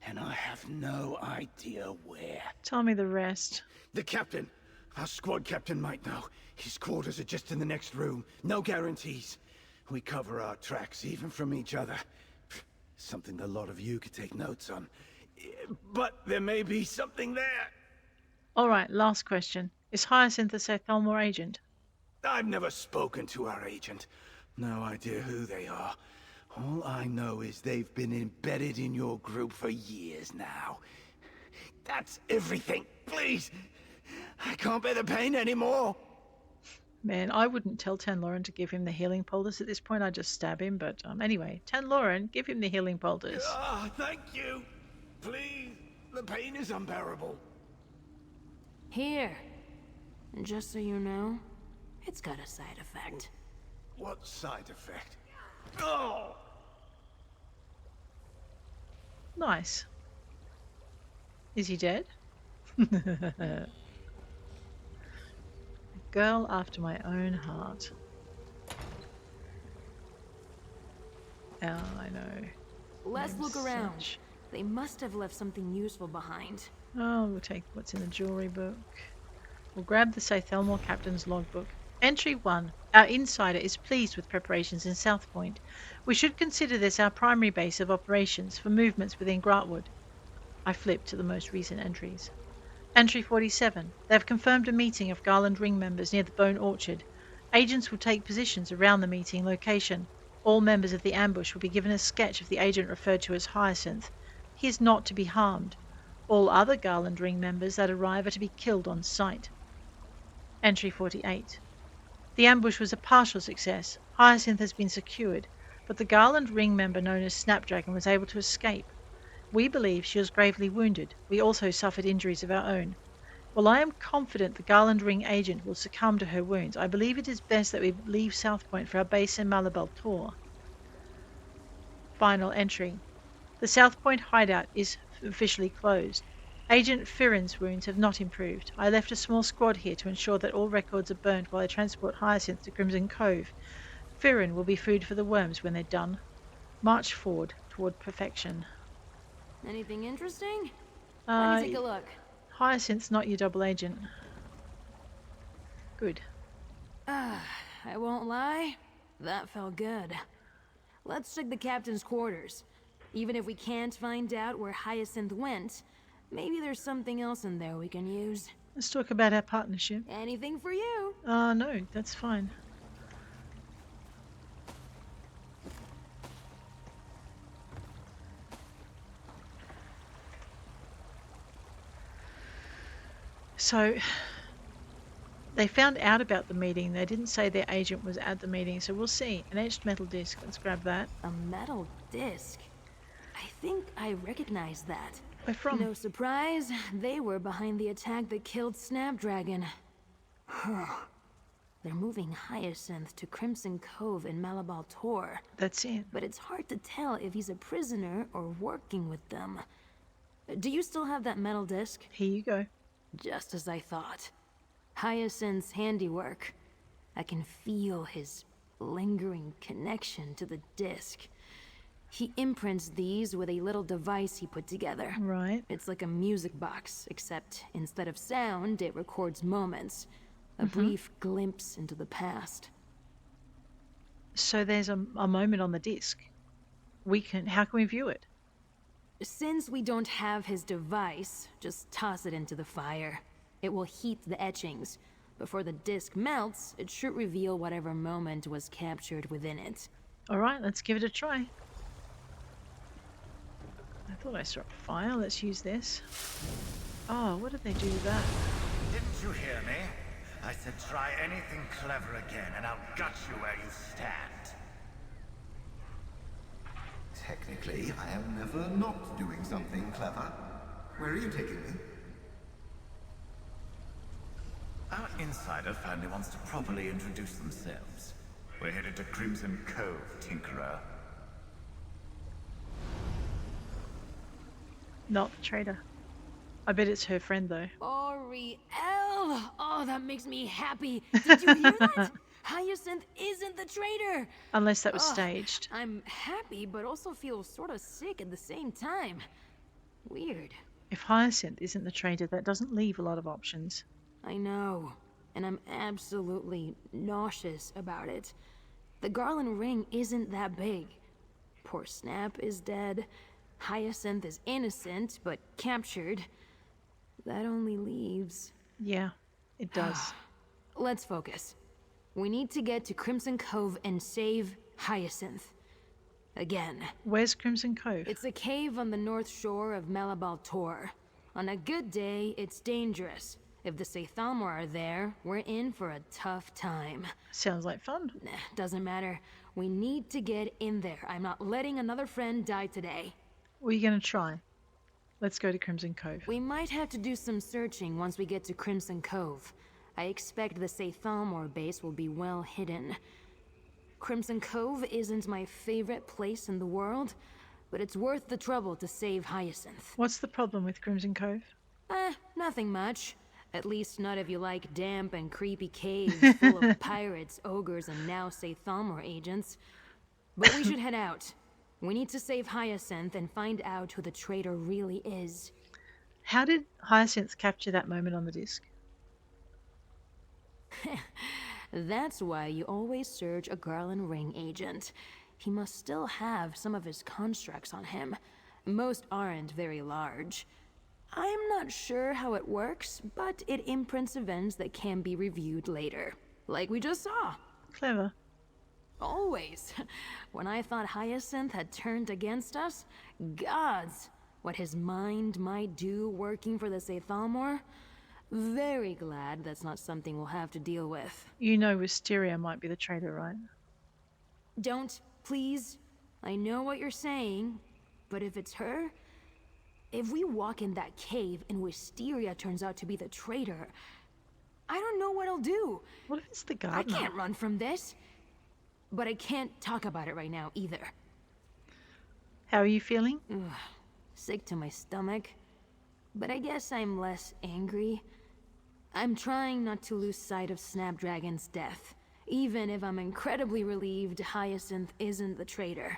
And I have no idea where. Tell me the rest. The captain, our squad captain might know. His quarters are just in the next room. No guarantees. We cover our tracks even from each other. Something a lot of you could take notes on. But there may be something there. Alright, last question. Is Hyacinth a Ceythalmor agent? I've never spoken to our agent. No idea who they are. All I know is they've been embedded in your group for years now. That's everything. Please. I can't bear the pain anymore. Man, I wouldn't tell Tanlorin to give him the healing poultice at this point. I'd just stab him. But anyway, Tanlorin, give him the healing poultice. Ah, thank you. Please. The pain is unbearable. Here. And just so you know, it's got a side effect. What side effect? Oh! Nice. Is he dead? Girl after my own heart. Oh, I know. Let's I'm look around. such- They must have left something useful behind. Oh, we'll take what's in the jewelry book. We'll grab the Ceythalmor Captain's logbook. Entry 1. Our insider is pleased with preparations in South Point. We should consider this our primary base of operations for movements within Gratwood. I flip to the most recent entries. Entry 47. They have confirmed a meeting of Garland Ring members near the Bone Orchard. Agents will take positions around the meeting location. All members of the ambush will be given a sketch of the agent referred to as Hyacinth. He is not to be harmed. All other Garland Ring members that arrive are to be killed on sight. Entry 48. The ambush was a partial success. Hyacinth has been secured, but the Garland Ring member known as Snapdragon was able to escape. We believe she was gravely wounded. We also suffered injuries of our own. While I am confident the Garland Ring agent will succumb to her wounds, I believe it is best that we leave South Point for our base in Malabal Tor. Final entry. The South Point hideout is officially closed. Agent Firen's wounds have not improved. I left a small squad here to ensure that all records are burnt while I transport Hyacinth to Crimson Cove. Firen will be food for the worms when they're done. March forward toward perfection. Anything interesting? Let me take a look. Hyacinth's not your double agent. Good. I won't lie, that felt good. Let's check the captain's quarters. Even if we can't find out where Hyacinth went, maybe there's something else in there we can use. Let's talk about our partnership. Anything for you. No, that's fine. So, they found out about the meeting. They didn't say their agent was at the meeting, so we'll see. An etched metal disc. Let's grab that. A metal disc. I think I recognize that. Where from? No surprise, they were behind the attack that killed Snapdragon. They're moving Hyacinth to Crimson Cove in Malabal Tor. That's it. But it's hard to tell if he's a prisoner or working with them. Do you still have that metal disc? Here you go. Just as I thought. Hyacinth's handiwork. I can feel his lingering connection to the disc. He imprints these with a little device he put together. Right. It's like a music box, except instead of sound, it records moments. A brief glimpse into the past. So there's a moment on the disc. How can we view it? Since we don't have his device, just toss it into the fire. It will heat the etchings. Before the disc melts, it should reveal whatever moment was captured within it. Alright, let's give it a try. I thought I saw a fire. Let's use this. Oh, what did they do with that? Didn't you hear me? I said try anything clever again and I'll gut you where you stand. Technically, I am never not doing something clever. Where are you taking me? Our insider finally wants to properly introduce themselves. We're headed to Crimson Cove, Tinkerer. Not the traitor. I bet it's her friend though. Oriel! Oh, that makes me happy. Did you hear that? Hyacinth isn't the traitor. Unless that was staged. I'm happy, but also feel sort of sick at the same time. Weird. If Hyacinth isn't the traitor, that doesn't leave a lot of options. I know, and I'm absolutely nauseous about it. The Garland Ring isn't that big. Poor Snap is dead. Hyacinth is innocent, but captured. That only leaves... Yeah, it does. Let's focus. We need to get to Crimson Cove and save Hyacinth. Again. Where's Crimson Cove? It's a cave on the north shore of Malabal Tor. On a good day, it's dangerous. If the Ceythalmor are there, we're in for a tough time. Sounds like fun. Nah, doesn't matter. We need to get in there. I'm not letting another friend die today. What are you going to try? Let's go to Crimson Cove. We might have to do some searching once we get to Crimson Cove. I expect the Ceythalmor Base will be well hidden. Crimson Cove isn't my favorite place in the world, but it's worth the trouble to save Hyacinth. What's the problem with Crimson Cove? Nothing much. At least not if you like damp and creepy caves full of pirates, ogres, and now Ceythalmor agents. But we should head out. We need to save Hyacinth and find out who the traitor really is. How did Hyacinth capture that moment on the disc? That's why you always search a Garland Ring agent. He must still have some of his constructs on him. Most aren't very large. I'm not sure how it works, but it imprints events that can be reviewed later. Like we just saw. Clever. Always. When I thought Hyacinth had turned against us, gods, what his mind might do working for the Ceythalmor. Very glad that's not something we'll have to deal with. You know Wisteria might be the traitor, right? Don't, please. I know what you're saying, but if it's her... If we walk in that cave and Wisteria turns out to be the traitor, I don't know what I'll do. What if it's the gardener? I can't run from this. But I can't talk about it right now either. How are you feeling? Ugh, sick to my stomach. But I guess I'm less angry. I'm trying not to lose sight of Snapdragon's death, even if I'm incredibly relieved Hyacinth isn't the traitor.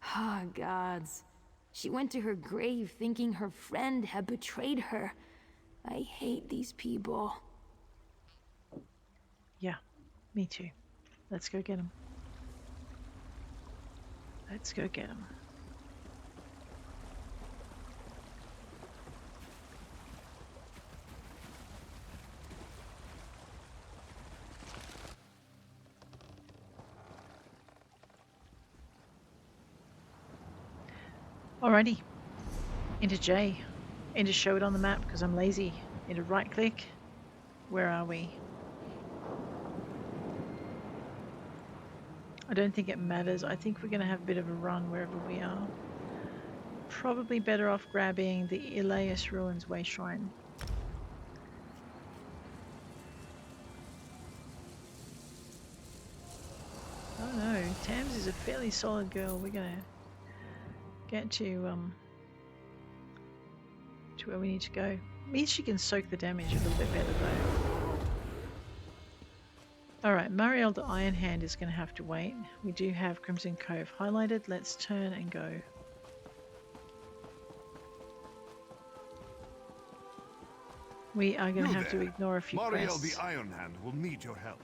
Ah, gods. She went to her grave thinking her friend had betrayed her. I hate these people. Yeah, me too. Let's go get him. Let's go get him. Alrighty. Into J. Into show it on the map because I'm lazy. Into right click. Where are we? I don't think it matters. I think we're going to have a bit of a run wherever we are. Probably better off grabbing the Elias Ruins Way Shrine. Oh no, Tams is a fairly solid girl. We're going to get to where we need to go. Means she can soak the damage a little bit better though. Alright, Mariel the Iron Hand is going to have to wait. We do have Crimson Cove highlighted. Let's turn and go. We are going to have to ignore a few Mariel quests. the Iron Hand will need your help.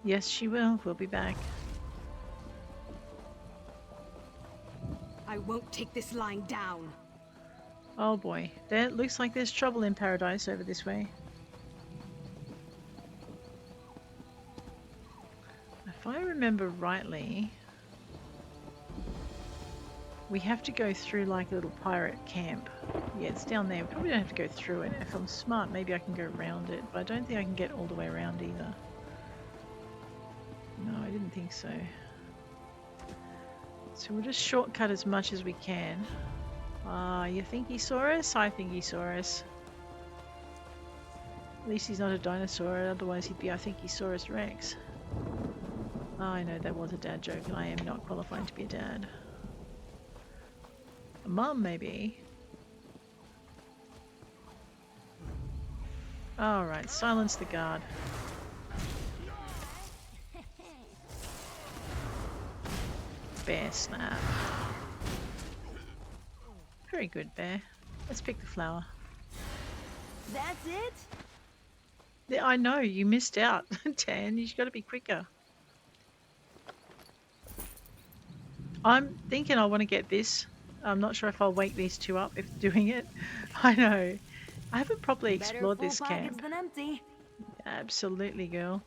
Yes, she will. We'll be back. I won't take this lying down. Oh boy. There looks like there's trouble in paradise over this way. If I remember rightly, we have to go through like a little pirate camp. Yeah, it's down there. We probably don't have to go through it. If I'm smart, maybe I can go around it, but I don't think I can get all the way around either. No, I didn't think so. So we'll just shortcut as much as we can. You think he saw us? I think he saw us. At least he's not a dinosaur, otherwise he'd be, I think he saw us Rex. Oh, I know that was a dad joke and I am not qualified to be a dad. A mum, maybe. Alright, silence the guard. Bear snap. Very good, Bear. Let's pick the flower. That's it? Yeah, I know, you missed out, Tan. You've got to be quicker. I'm thinking I want to get this. I'm not sure if I'll wake these two up if doing it. I know. I haven't properly Better explored full this pockets camp. than empty. Absolutely, girl.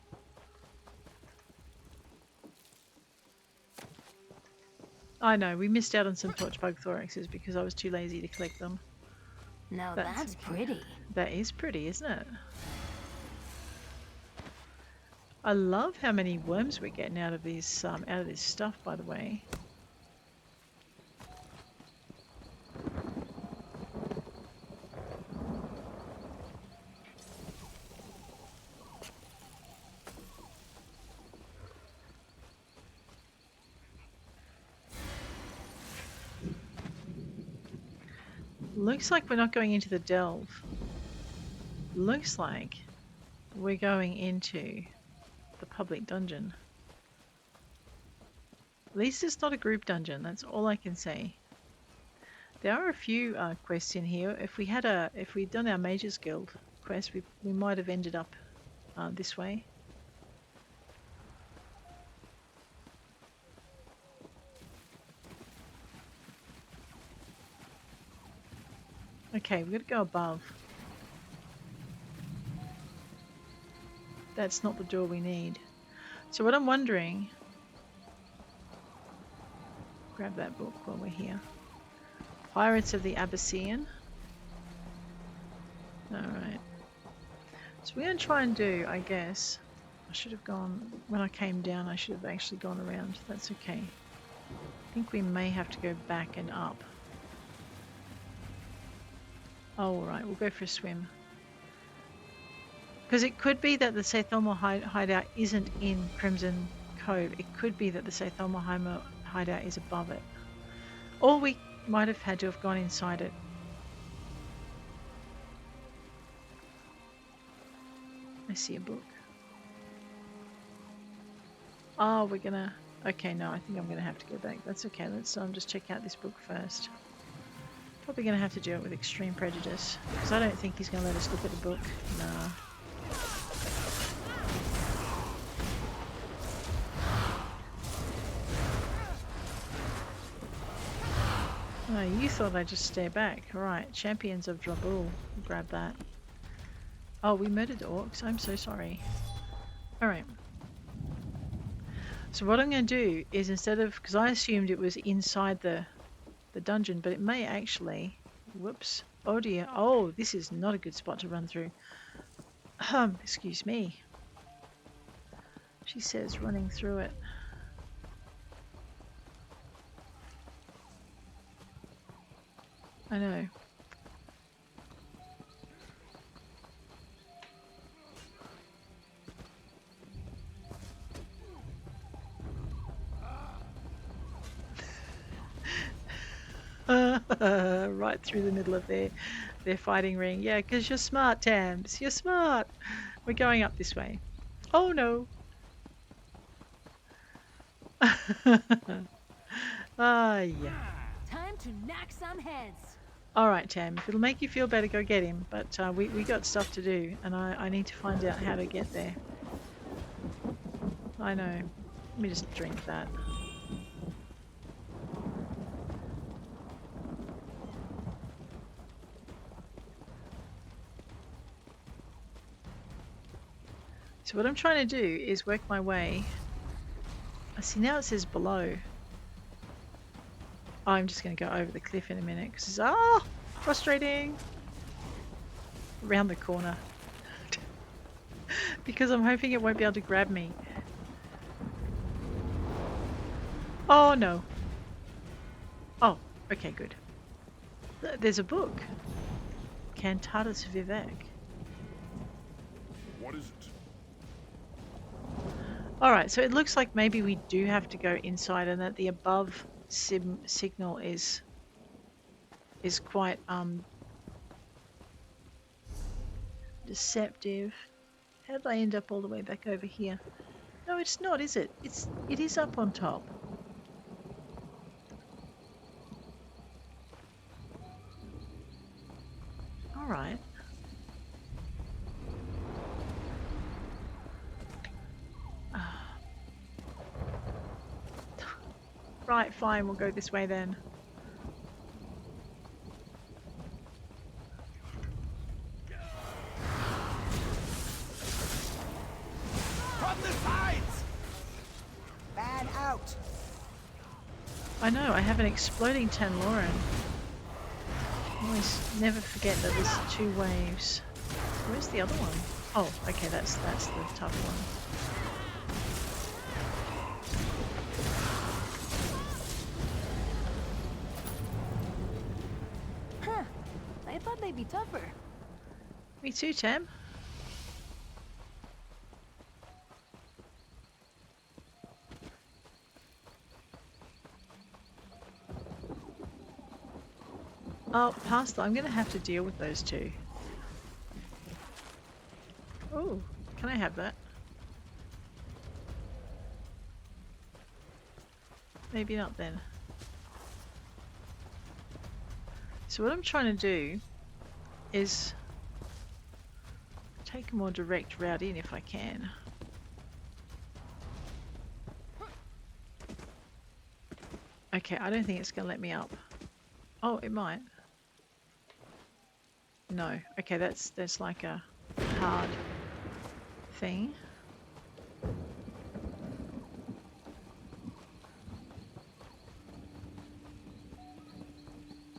I know, we missed out on some torchbug thoraxes because I was too lazy to collect them. Now that's okay. pretty. That is pretty, isn't it? I love how many worms we're getting out of these out of this stuff, by the way. Looks like we're not going into the delve. Looks like we're going into the public dungeon. At least it's not a group dungeon, that's all I can say. There are a few quests in here. If we'd done our Mages Guild quest, we might have ended up this way. Okay, we've got to go above. That's not the door we need. So what I'm wondering... Grab that book while we're here. Pirates of the Abecean. Alright. So we're going to try and do, I guess... I should have gone... When I came down, I should have actually gone around. That's okay. I think we may have to go back and up. Oh, alright, we'll go for a swim. Because it could be that the Ceythalmor hideout isn't in Crimson Cove. It could be that the Ceythalmor hideout is above it. Or we might have had to have gone inside it. I see a book. Oh, we're gonna... Okay, no, I think I'm gonna have to go back. That's okay, let's just check out this book first. Probably gonna have to do it with extreme prejudice, because I don't think he's gonna let us look at the book. Nah. Oh, you thought I'd just stay back. Right, Champions of Drabul. Grab that. Oh, we murdered the orcs. I'm so sorry. Alright. So what I'm going to do is instead of... Because I assumed it was inside the dungeon, but it may actually... Whoops. Oh dear. Oh, this is not a good spot to run through. Excuse me. She says running through it. I know. Right through the middle of their fighting ring. Yeah, because you're smart, Tams. You're smart. We're going up this way. Oh no. Ah, yeah. Time to knock some heads. Alright, Tam, if it'll make you feel better, go get him. But we got stuff to do, and I need to find out how to get there. I know. Let me just drink that. So what I'm trying to do is work my way. I see now it says below. I'm just going to go over the cliff in a minute because it's frustrating. Around the corner. Because I'm hoping it won't be able to grab me. Oh no. Oh, okay, good. There's a book. Cantatas Vivec. What is it? Alright, so it looks like maybe we do have to go inside and that the above signal is quite deceptive. How did I end up all the way back over here? No, it's not, is it? It is up on top. Alright. Right, fine, we'll go this way then. From the sides! Bad out. I know, I have an exploding Tanlorin. I always never forget that there's 2 waves. Where's the other one? Oh, okay, that's the tough one. Huh. I thought they'd be tougher. Me too, Tam. Oh, pasta. I'm going to have to deal with those 2. Oh, can I have that? Maybe not then. So what I'm trying to do is take a more direct route in if I can. Okay, I don't think it's going to let me up. Oh, it might. No. Okay, that's like a hard thing.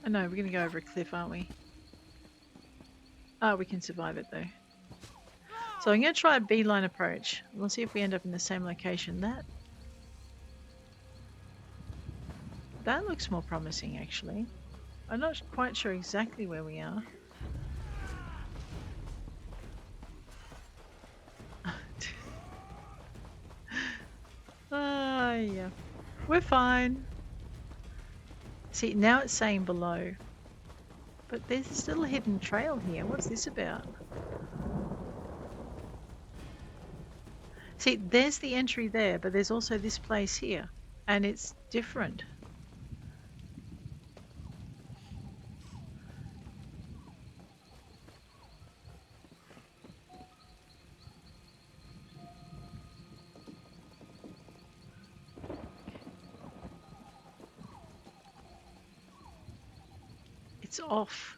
Oh no, we're going to go over a cliff, aren't we? Oh, we can survive it though. So I'm going to try a beeline approach. We'll see if we end up in the same location. That looks more promising actually. I'm not quite sure exactly where we are. Yeah. We're fine. See, now it's saying below. But there's still a hidden trail here. What's this about? See, there's the entry there, but there's also this place here. And it's different.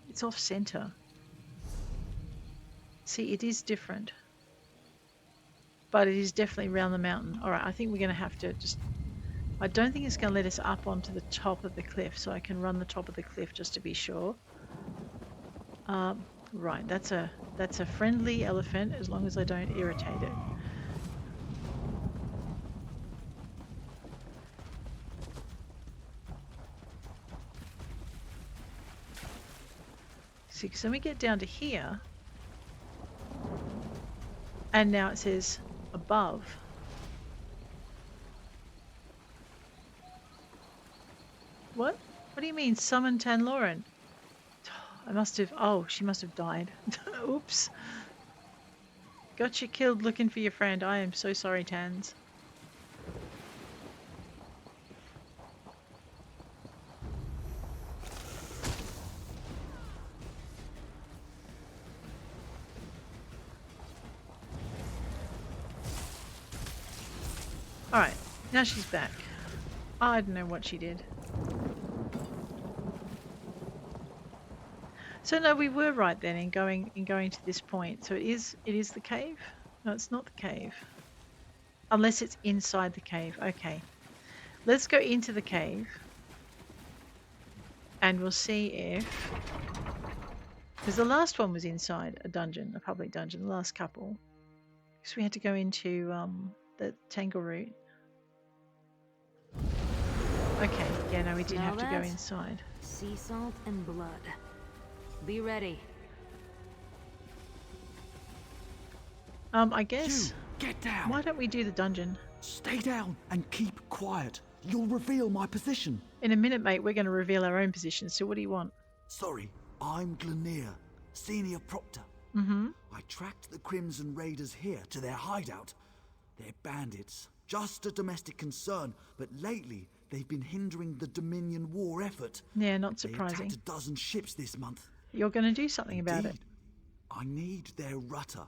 It's off center. See, it is different. But it is definitely around the mountain. Alright, I think we're going to have to just... I don't think it's going to let us up onto the top of the cliff, so I can run the top of the cliff just to be sure. Right, that's a friendly elephant as long as I don't irritate it. See, because then we get down to here, and now it says above. What? What do you mean, summon Tanlorin? I must have... Oh, she must have died. Oops. Got you killed looking for your friend. I am so sorry, Tans. Alright, now she's back. I don't know what she did. So no, we were right then in going to this point. So it is the cave? No, it's not the cave. Unless it's inside the cave. Okay. Let's go into the cave. And we'll see if... Because the last one was inside a dungeon, a public dungeon, the last couple. Because we had to go into the Tangle route. Okay, yeah, no, we did have to go inside. Sea salt and blood. Be ready. I guess... Get down! Why don't we do the dungeon? Stay down and keep quiet. You'll reveal my position. In a minute, mate, we're going to reveal our own position, so what do you want? Sorry, I'm Glenir, Senior Proctor. Mm-hmm. I tracked the Crimson Raiders here to their hideout. They're bandits, just a domestic concern, but lately they've been hindering the Dominion war effort. Yeah, not surprising. They attacked a dozen ships this month. You're going to do something about it. I need their rudder.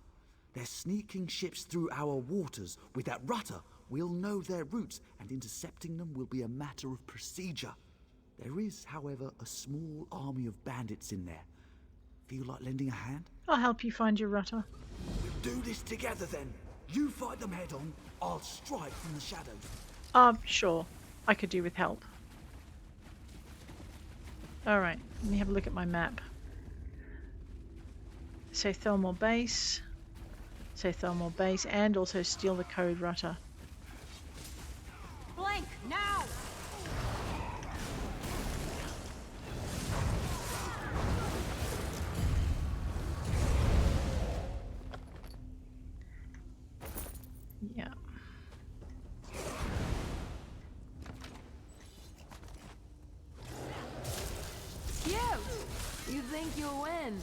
They're sneaking ships through our waters with that rudder we'll know their routes, and intercepting them will be a matter of procedure. There is, however, a small army of bandits in there. Feel like lending a hand? I'll help you find your rutter. We'll do this together then. You fight them head on, I'll strike from the shadows. Sure. I could do with help. Alright, let me have a look at my map. Ceythalmor Base. Ceythalmor Base, and also steal the code rutter. Blank, now! Yeah. Cute! You think you'll win?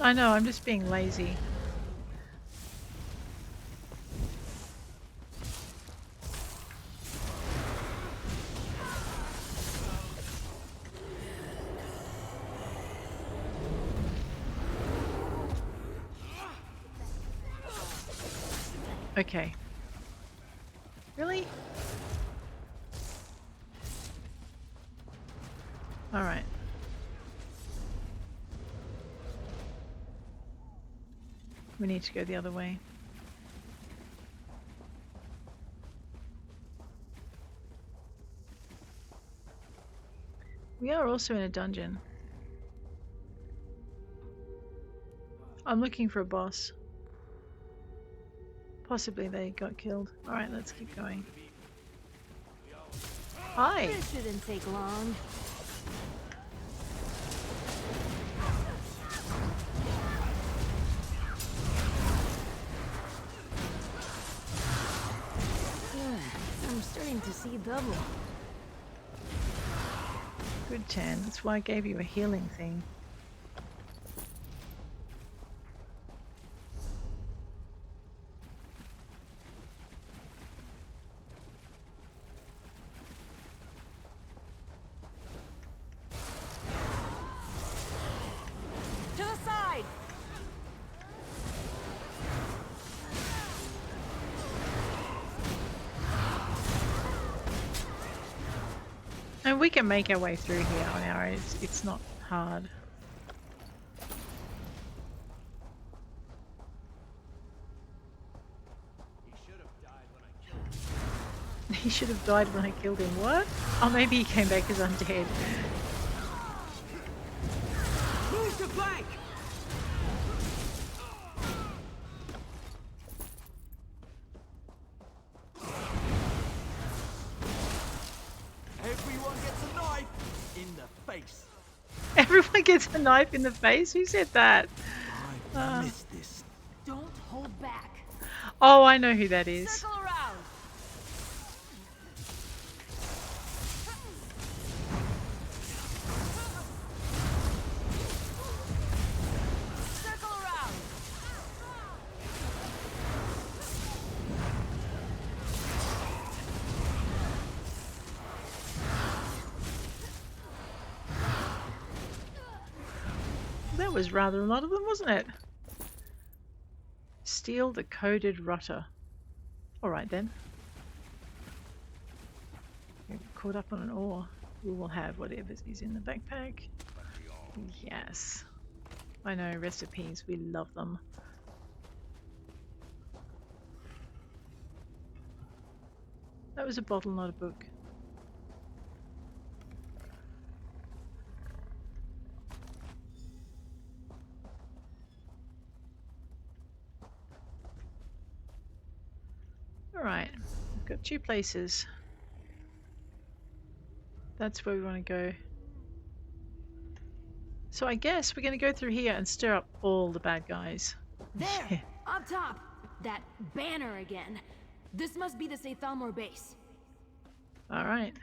I know, I'm just being lazy. Okay. Really? All right. We need to go the other way. We are also in a dungeon. I'm looking for a boss. Possibly they got killed. Alright, let's keep going. Hi! This shouldn't take long. I'm starting to see double. Good 10. That's why I gave you a healing thing. To the side! And we can make our way through here on our own. It's not hard. He should have died when I killed him. What? Oh, maybe he came back as undead. Move to flank! Everyone gets a knife in the face. Everyone gets a knife in the face? Who said that? I missed this. Don't hold back. Oh, I know who that is. Circle around. Circle around. That was rather a lot of them, wasn't it? Steal the coded rutter. Alright then. Get caught up on an ore. We will have whatever is in the backpack. Yes. I know, recipes. We love them. That was a bottle, not a book. Alright, we've got two places. That's where we want to go. So I guess we're going to go through here and stir up all the bad guys. There! Up top! That banner again. This must be the Ceythalmor Base. Alright.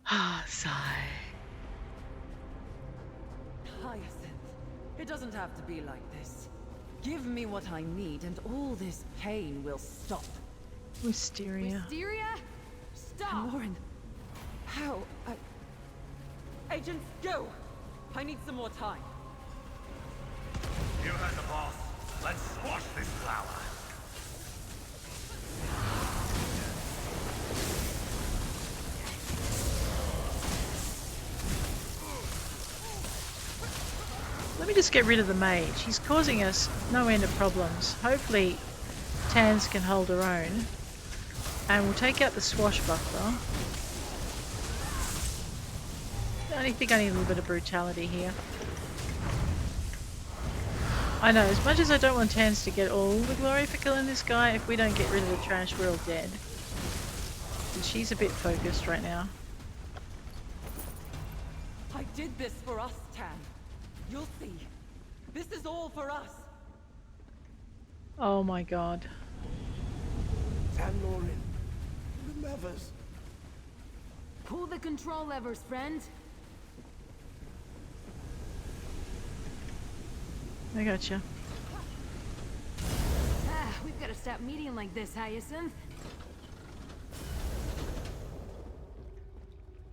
Ah, sigh. Hyacinth, it doesn't have to be like this. Give me what I need and all this pain will stop. Wisteria. Wisteria? Stop! Tanlorin, how? Agents, go! I need some more time. You heard the boss. Let's squash this flower. Let me just get rid of the mage. He's causing us no end of problems. Hopefully Tans can hold her own. And we'll take out the swashbuckler. I think I need a little bit of brutality here. I know, as much as I don't want Tans to get all the glory for killing this guy, if we don't get rid of the trash, we're all dead. And she's a bit focused right now. I did this for us, Tan. You'll see. This is all for us. Oh my god. Tanlorin, the levers. Pull the control levers, friend. I gotcha. We've got to stop meeting like this, Hyacinth.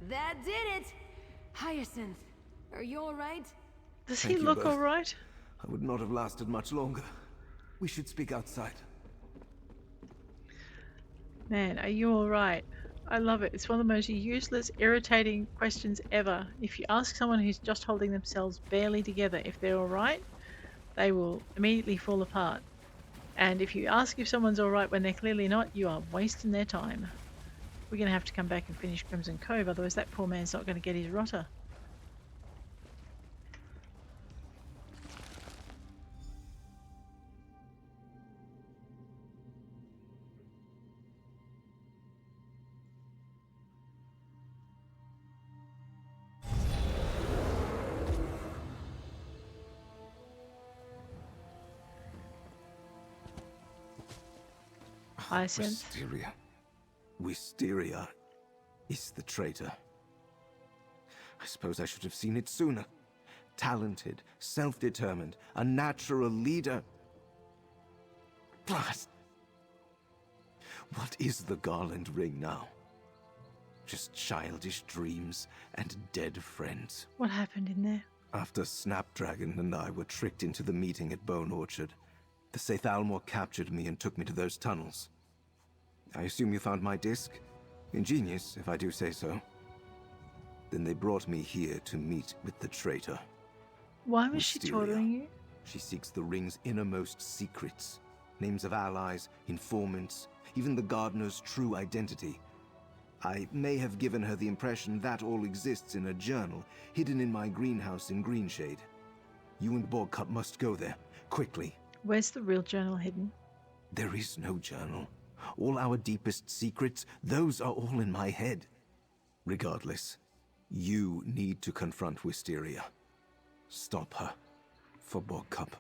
That did it! Hyacinth, are you alright? Does he look alright? I would not have lasted much longer. We should speak outside. Man, are you alright? I love it. It's one of the most useless, irritating questions ever. If you ask someone who's just holding themselves barely together if they're alright, they will immediately fall apart. And if you ask if someone's alright when they're clearly not, you are wasting their time. We're going to have to come back and finish Crimson Cove, otherwise that poor man's not going to get his rotter. Hyacinth. Wisteria is the traitor. I suppose I should have seen it sooner. Talented, self-determined, a natural leader. Blast! What is the Garland Ring now? Just childish dreams and dead friends. What happened in there? After Snapdragon and I were tricked into the meeting at Bone Orchard, the Ceythalmor captured me and took me to those tunnels. I assume you found my disc? Ingenious, if I do say so. Then they brought me here to meet with the traitor. Why was she torturing you? She seeks the ring's innermost secrets. Names of allies, informants, even the gardener's true identity. I may have given her the impression that all exists in a journal, hidden in my greenhouse in Greenshade. You and Bogcup must go there, quickly. Where's the real journal hidden? There is no journal. All our deepest secrets, those are all in my head. Regardless, you need to confront Wisteria. Stop her. For Bogcup.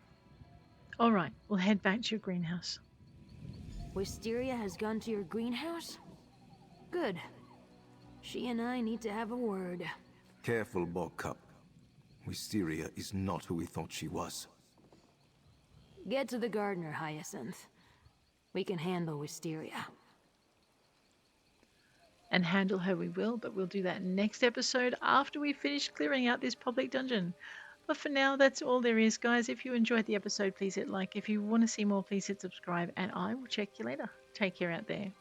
Alright, we'll head back to your greenhouse. Wisteria has gone to your greenhouse? Good. She and I need to have a word. Careful, Bogcup. Wisteria is not who we thought she was. Get to the gardener, Hyacinth. We can handle Wisteria. And handle her we will, but we'll do that next episode after we finish clearing out this public dungeon. But for now, that's all there is, guys. If you enjoyed the episode, please hit like. If you want to see more, please hit subscribe, and I will check you later. Take care out there.